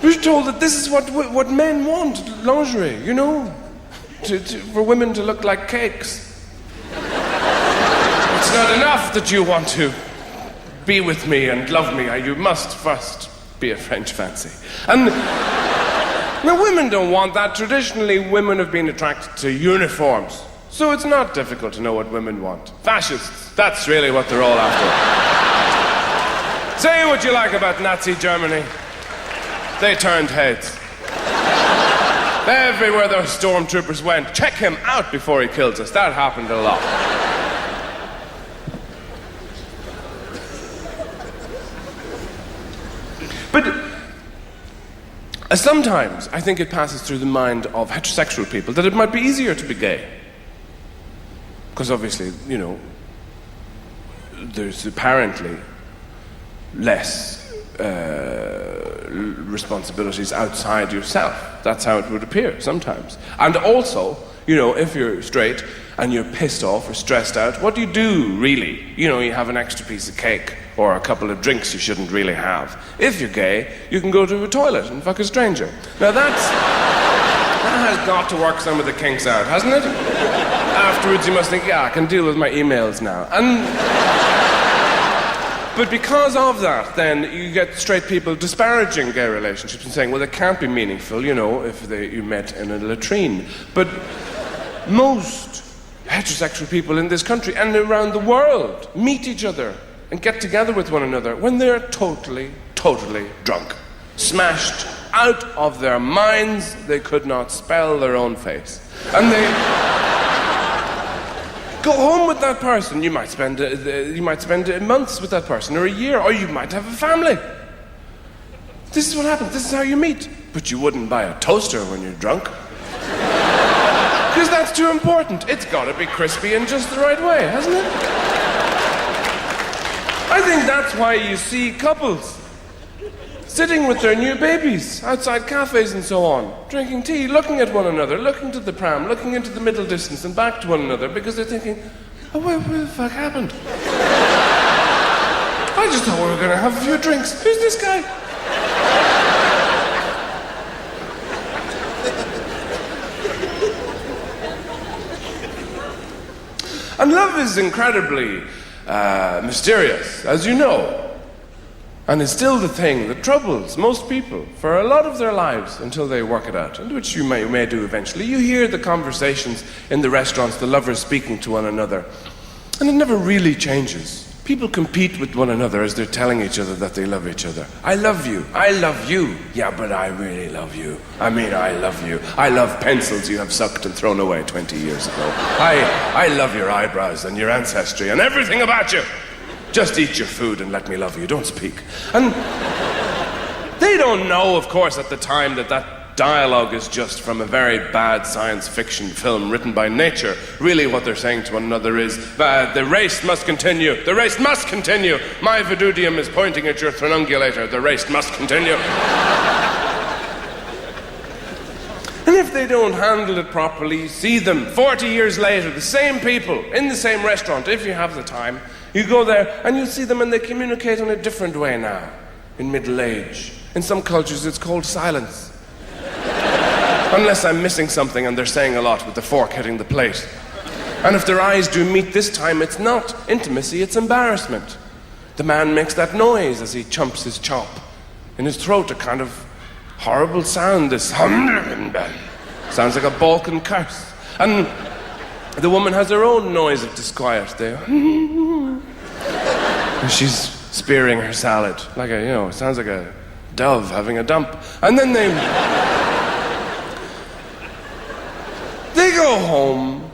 We're told that this is what men want, lingerie, you know, for women to look like cakes. It's not enough that you want to be with me and love me, you must first be a French fancy. And now women don't want that. Traditionally, women have been attracted to uniforms. So it's not difficult to know what women want. Fascists, that's really what they're all after. Say what you like about Nazi Germany. They turned heads. Everywhere those stormtroopers went, check him out before he kills us. That happened a lot. But sometimes I think it passes through the mind of heterosexual people that it might be easier to be gay. Because obviously, you know, there's apparently less responsibilities outside yourself. That's how it would appear sometimes. And also, you know, if you're straight and you're pissed off or stressed out, what do you do, really? You know, you have an extra piece of cake or a couple of drinks you shouldn't really have. If you're gay, you can go to a toilet and fuck a stranger. Now that has got to work some of the kinks out, hasn't it? Afterwards you must think, yeah, I can deal with my emails now. But because of that, then you get straight people disparaging gay relationships and saying, well, they can't be meaningful, you know, if you met in a latrine. But most heterosexual people in this country and around the world meet each other and get together with one another when they're totally, totally drunk. Smashed out of their minds, they could not spell their own face. And they go home with that person. You might spend months with that person, or a year, or you might have a family. This is what happens. This is how you meet. But you wouldn't buy a toaster when you're drunk. Because that's too important. It's got to be crispy in just the right way, hasn't it? I think that's why you see couples sitting with their new babies outside cafes and so on, drinking tea, looking at one another, looking to the pram, looking into the middle distance and back to one another, because they're thinking, oh, what the fuck happened? I just thought we were going to have a few drinks. Who's this guy? And love is incredibly mysterious, as you know. And it's still the thing that troubles most people for a lot of their lives until they work it out, and which you may do eventually. You hear the conversations in the restaurants, the lovers speaking to one another, and it never really changes. People compete with one another as they're telling each other that they love each other. I love you. I love you. Yeah, but I really love you. I mean, I love you. I love pencils you have sucked and thrown away 20 years ago. I love your eyebrows and your ancestry and everything about you. Just eat your food and let me love you. Don't speak. And they don't know, of course, at the time that dialogue is just from a very bad science fiction film written by nature. Really what they're saying to one another is, the race must continue. The race must continue. My vidudium is pointing at your threnungulator. The race must continue. And if they don't handle it properly, see them 40 years later, the same people in the same restaurant, if you have the time. You go there and you see them and they communicate in a different way now, in middle age. In some cultures it's called silence. Unless I'm missing something and they're saying a lot with the fork hitting the plate. And if their eyes do meet this time, it's not intimacy, it's embarrassment. The man makes that noise as he chomps his chop. In his throat, a kind of horrible sound, this sounds like a Balkan curse. And the woman has her own noise of disquiet there. And she's spearing her salad, like it sounds like a dove having a dump. And then they go home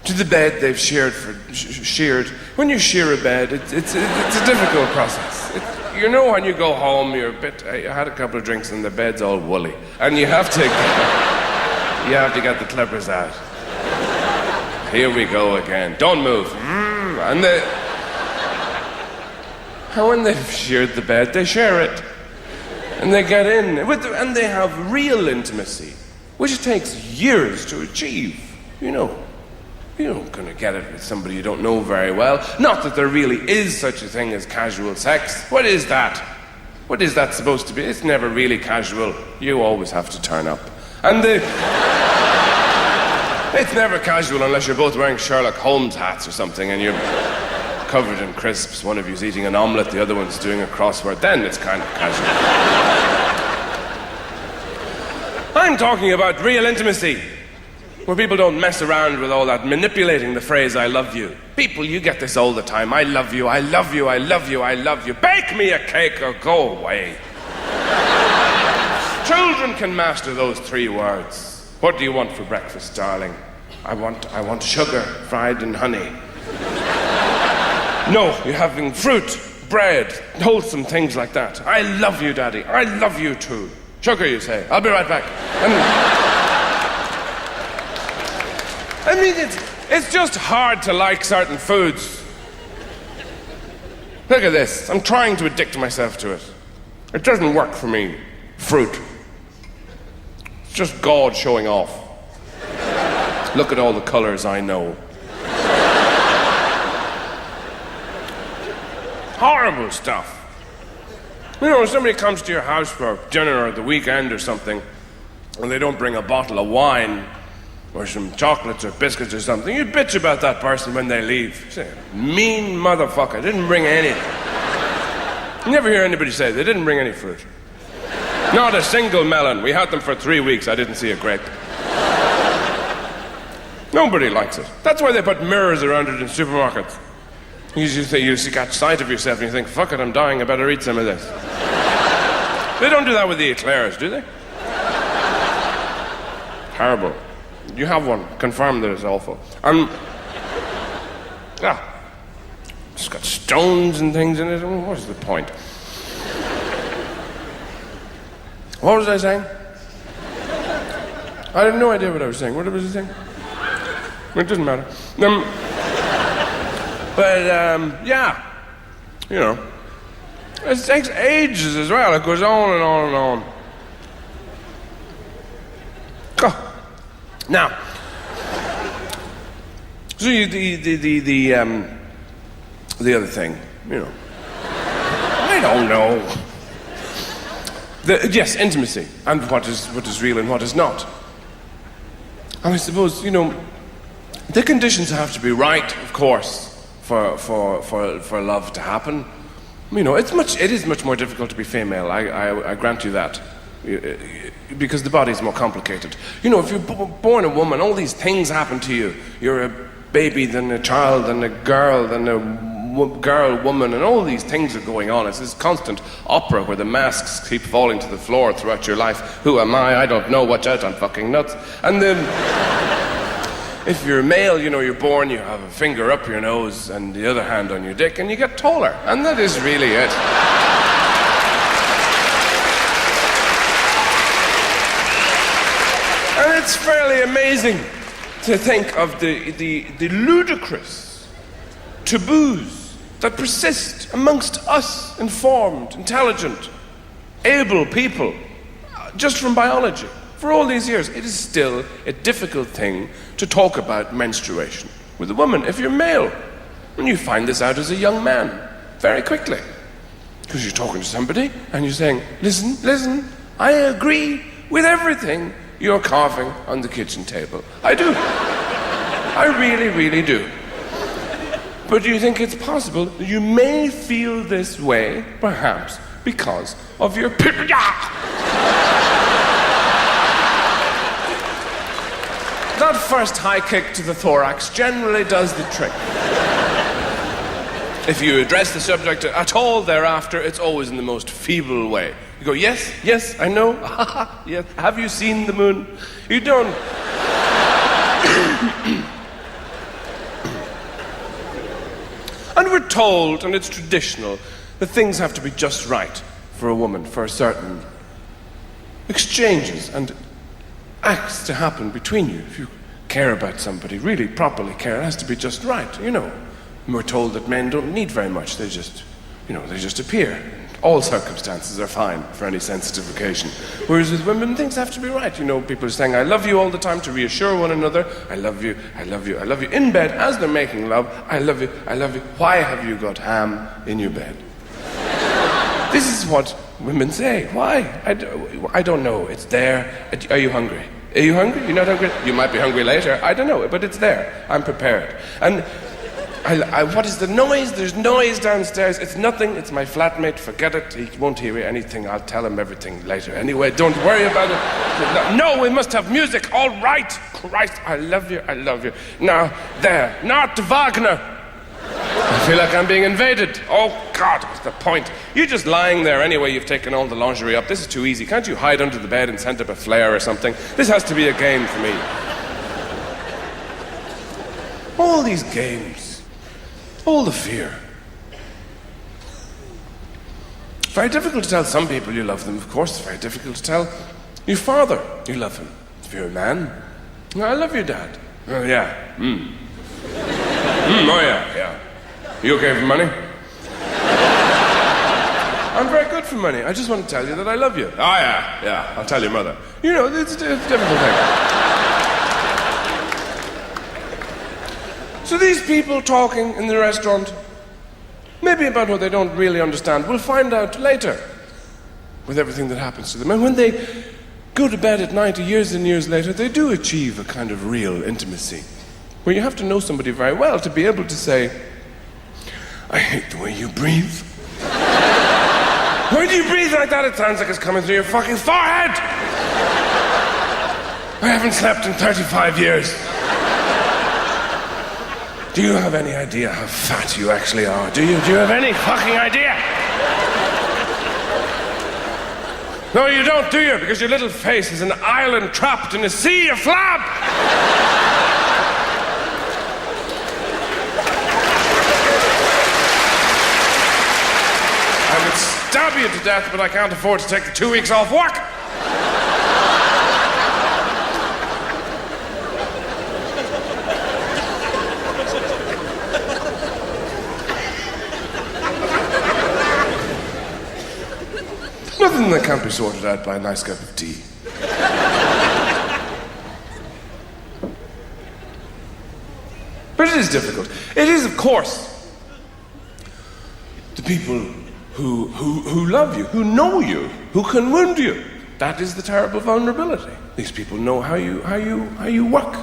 to the bed they've sheared. When you shear a bed, it's a difficult process. When you go home, you had a couple of drinks and the bed's all woolly, and you have to get the clippers out. Here we go again. Don't move. And when they've sheared the bed, they share it, and they get in, and they have real intimacy, which takes years to achieve. You're not going to get it with somebody you don't know very well. Not that there really is such a thing as casual sex. What is that? What is that supposed to be? It's never really casual. You always have to turn up. And it's never casual unless you're both wearing Sherlock Holmes hats or something and you're covered in crisps. One of you's eating an omelette, the other one's doing a crossword. Then it's kind of casual. I'm talking about real intimacy, where people don't mess around with all that manipulating the phrase, I love you. People, you get this all the time. I love you, I love you, I love you, I love you. Bake me a cake or go away. Children can master those 3 words. What do you want for breakfast, darling? I want sugar, fried in honey. No, you're having fruit, bread, wholesome things like that. I love you, Daddy. I love you too. Sugar, you say. I'll be right back. It's just hard to like certain foods. Look at this. I'm trying to addict myself to it. It doesn't work for me. Fruit. It's just God showing off. Look at all the colors I know. Horrible stuff. When somebody comes to your house for dinner or the weekend or something, and they don't bring a bottle of wine or some chocolates or biscuits or something, you bitch about that person when they leave. You say, mean motherfucker, didn't bring anything. You never hear anybody say they didn't bring any fruit. Not a single melon. We had them for 3 weeks. I didn't see a grape. Nobody likes it. That's why they put mirrors around it in supermarkets. You catch sight of yourself and you think, fuck it, I'm dying, I better eat some of this. They don't do that with the eclairs, do they? Terrible. You have one. Confirm that it's awful. It's got stones and things in it. What's the point? What was I saying? I had no idea what I was saying. What was I saying? It doesn't matter. It takes ages as well. It goes on and on and on. Now, so the other thing, I don't know. Yes, intimacy, and what is real and what is not. And I suppose, the conditions have to be right, of course, for love to happen. It is much more difficult to be female. I grant you that, because the body is more complicated. If you're born a woman, all these things happen to you. You're a baby, then a child, then a girl, then a girl, woman, and all these things are going on. It's this constant opera where the masks keep falling to the floor throughout your life. Who am I? I don't know. Watch out, I'm fucking nuts. And then, if you're male, you're born, you have a finger up your nose and the other hand on your dick, and you get taller. And that is really it. And it's fairly amazing to think of the ludicrous taboos that persist amongst us informed, intelligent, able people, just from biology. For all these years, it is still a difficult thing to talk about menstruation with a woman. If you're male, and you find this out as a young man very quickly, because you're talking to somebody and you're saying, listen, I agree with everything you're carving on the kitchen table. I do. I really, really do. But do you think it's possible that you may feel this way, perhaps, because of your That first high kick to the thorax generally does the trick. If you address the subject at all thereafter, it's always in the most feeble way. You go, yes, I know. Yes. Have you seen the moon? You don't. And we're told, and it's traditional, that things have to be just right for a woman, for certain exchanges and acts to happen between you. If you care about somebody, really properly care, it has to be just right, And we're told that men don't need very much. They just appear. All circumstances are fine for any sensitive occasion. Whereas with women, things have to be right. People are saying, I love you all the time to reassure one another. I love you, I love you, I love you. In bed, as they're making love, I love you, I love you. Why have you got ham in your bed? This is what women say. Why? I don't know. It's there. Are you hungry? Are you hungry? You're not hungry? You might be hungry later. I don't know, but it's there. I'm prepared. And what is the noise? There's noise downstairs. It's nothing. It's my flatmate. Forget it. He won't hear anything. I'll tell him everything later. Anyway, don't worry about it. No, we must have music. All right. Christ, I love you. I love you. Now, there. Not Wagner. I feel like I'm being invaded. Oh, God, what's the point? You're just lying there anyway. You've taken all the lingerie up. This is too easy. Can't you hide under the bed and send up a flare or something? This has to be a game for me. All these games. All the fear. Very difficult to tell some people you love them, of course. Very difficult to tell your father you love him. If you're a man. I love your dad. Oh, yeah. Oh, yeah. You okay for money? I'm very good for money. I just want to tell you that I love you. Oh, yeah. I'll tell your mother. It's a difficult thing. So these people talking in the restaurant, maybe about what they don't really understand, we'll find out later with everything that happens to them. And when they go to bed at night, years and years later, they do achieve a kind of real intimacy, where you have to know somebody very well to be able to say, I hate the way you breathe. Why do you breathe like that? It sounds like it's coming through your fucking forehead. I haven't slept in 35 years. Do you have any idea how fat you actually are? Do you have any fucking idea? No, you don't, do you? Because your little face is an island trapped in a sea of flab. I would stab you to death, but I can't afford to take the 2 weeks off work. Nothing that can't be sorted out by a nice cup of tea. But it is difficult. It is, of course, the people who love you, who know you, who can wound you. That is the terrible vulnerability. These people know how you work.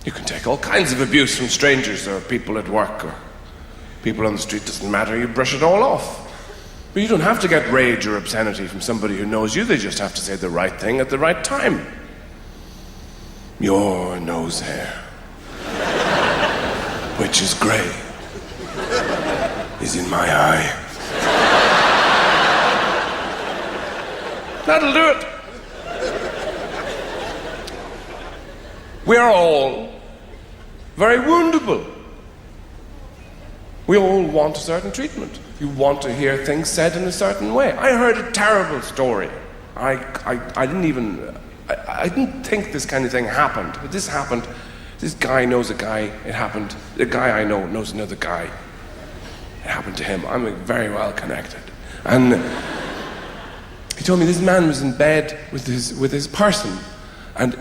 You can take all kinds of abuse from strangers or people at work or people on the street. Doesn't matter. You brush it all off. But you don't have to get rage or obscenity from somebody who knows you. They just have to say the right thing at the right time. Your nose hair, which is grey. is in my eye. That'll do it. We are all very woundable. We all want a certain treatment. You want to hear things said in a certain way. I heard a terrible story. I didn't think this kind of thing happened, but this happened. This guy knows a guy. It happened. The guy I know knows another guy. It happened to him. I'm very well connected. And he told me this man was in bed with his person, and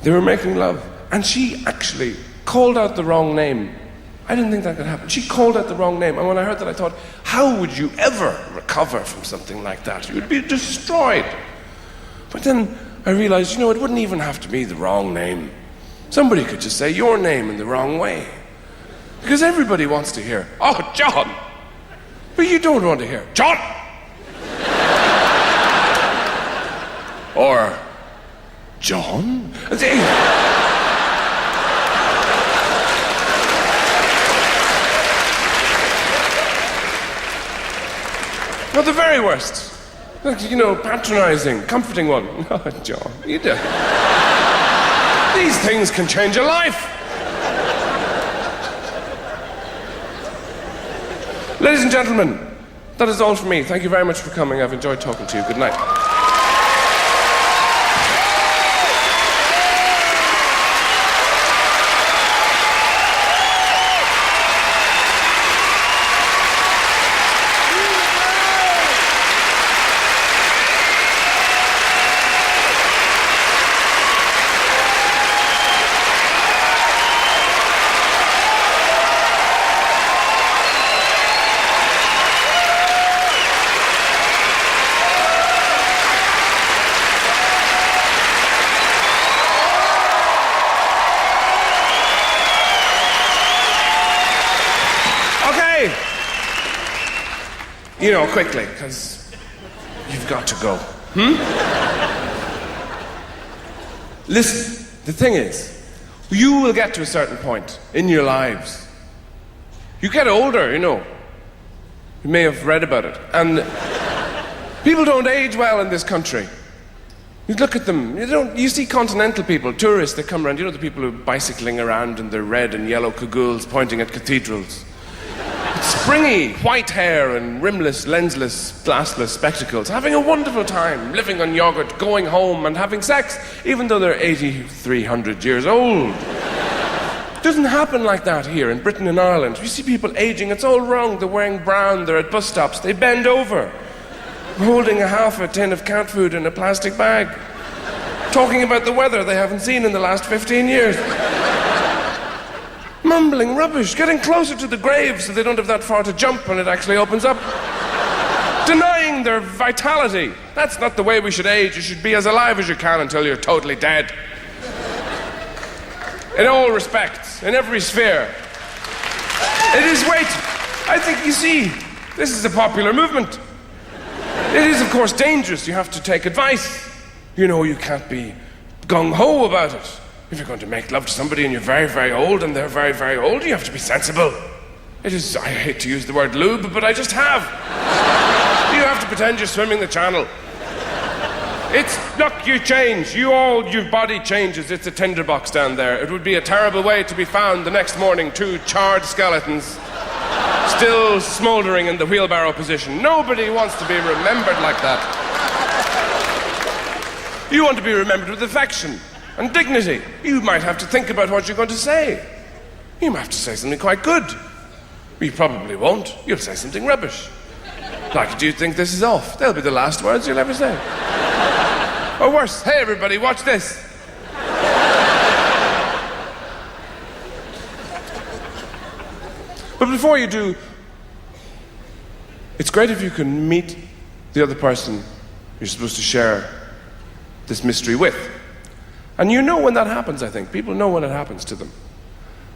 they were making love, and she actually called out the wrong name. I didn't think that could happen. She called out the wrong name, and when I heard that, I thought, how would you ever recover from something like that? You would be destroyed. But then I realized, it wouldn't even have to be the wrong name. Somebody could just say your name in the wrong way. Because everybody wants to hear, oh, John. But you don't want to hear, John. Or, John? Not the very worst. Patronizing, comforting one. Oh, John, you do. These things can change a life. Ladies and gentlemen, that is all for me. Thank you very much for coming. I've enjoyed talking to you. Good night. Quickly, because you've got to go. Listen, the thing is, you will get to a certain point in your lives. You get older, You may have read about it. And people don't age well in this country. You look at them, you see continental people, tourists that come around, the people who are bicycling around in their red and yellow cagoules pointing at cathedrals. Springy, white hair and rimless, lensless, glassless spectacles, having a wonderful time, living on yogurt, going home and having sex, even though they're 8,300 years old. It doesn't happen like that here in Britain and Ireland. You see people aging, it's all wrong. They're wearing brown, they're at bus stops, they bend over, holding half a tin of cat food in a plastic bag, talking about the weather they haven't seen in the last 15 years. Mumbling rubbish, getting closer to the grave so they don't have that far to jump when it actually opens up. Denying their vitality. That's not the way we should age. You should be as alive as you can until you're totally dead. In all respects, in every sphere. It is, I think, you see, this is a popular movement. It is, of course, dangerous. You have to take advice. You can't be gung-ho about it. If you're going to make love to somebody and you're very, very old and they're very, very old, you have to be sensible. It is, I hate to use the word lube, but I just have. You have to pretend you're swimming the channel. Look, you change. Your body changes. It's a tinderbox down there. It would be a terrible way to be found the next morning, 2 charred skeletons, still smouldering in the wheelbarrow position. Nobody wants to be remembered like that. You want to be remembered with affection and dignity. You might have to think about what you're going to say. You might have to say something quite good. You probably won't. You'll say something rubbish. Like, do you think this is off? They'll be the last words you'll ever say. Or worse, hey everybody, watch this. But before you do, it's great if you can meet the other person you're supposed to share this mystery with. And when that happens, I think. People know when it happens to them.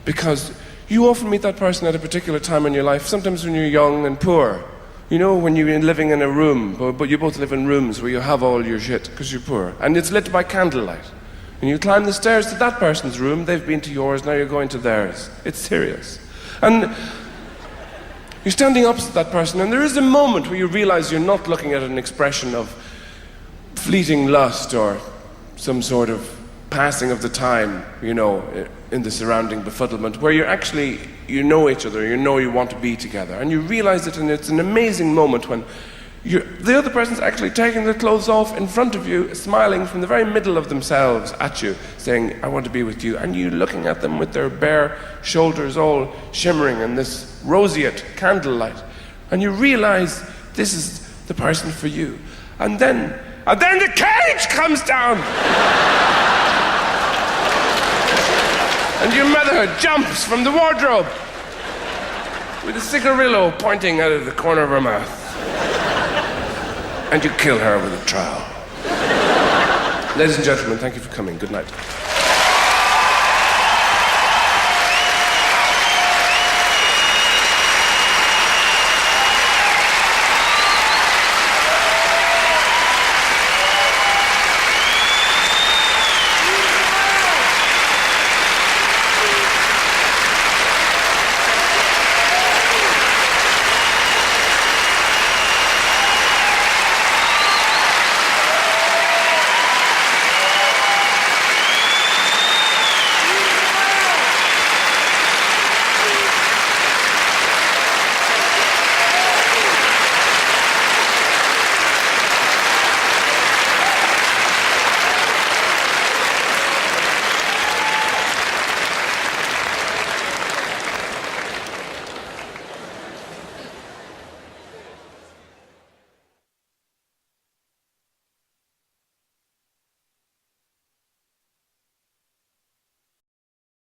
Because you often meet that person at a particular time in your life, sometimes when you're young and poor. When you're living in a room, but you both live in rooms where you have all your shit because you're poor. And it's lit by candlelight. And you climb the stairs to that person's room, they've been to yours, now you're going to theirs. It's serious. And You're standing opposite that person, and there is a moment where you realize you're not looking at an expression of fleeting lust or some sort of passing of the time, in the surrounding befuddlement, where you're actually, you know each other, you want to be together, and you realize it, and it's an amazing moment when the other person's actually taking their clothes off in front of you, smiling from the very middle of themselves at you, saying, I want to be with you. And you looking at them with their bare shoulders all shimmering in this roseate candlelight. And you realize this is the person for you. And then the cage comes down! And your mother jumps from the wardrobe with a cigarillo pointing out of the corner of her mouth. And you kill her with a trowel. Ladies and gentlemen, thank you for coming. Good night.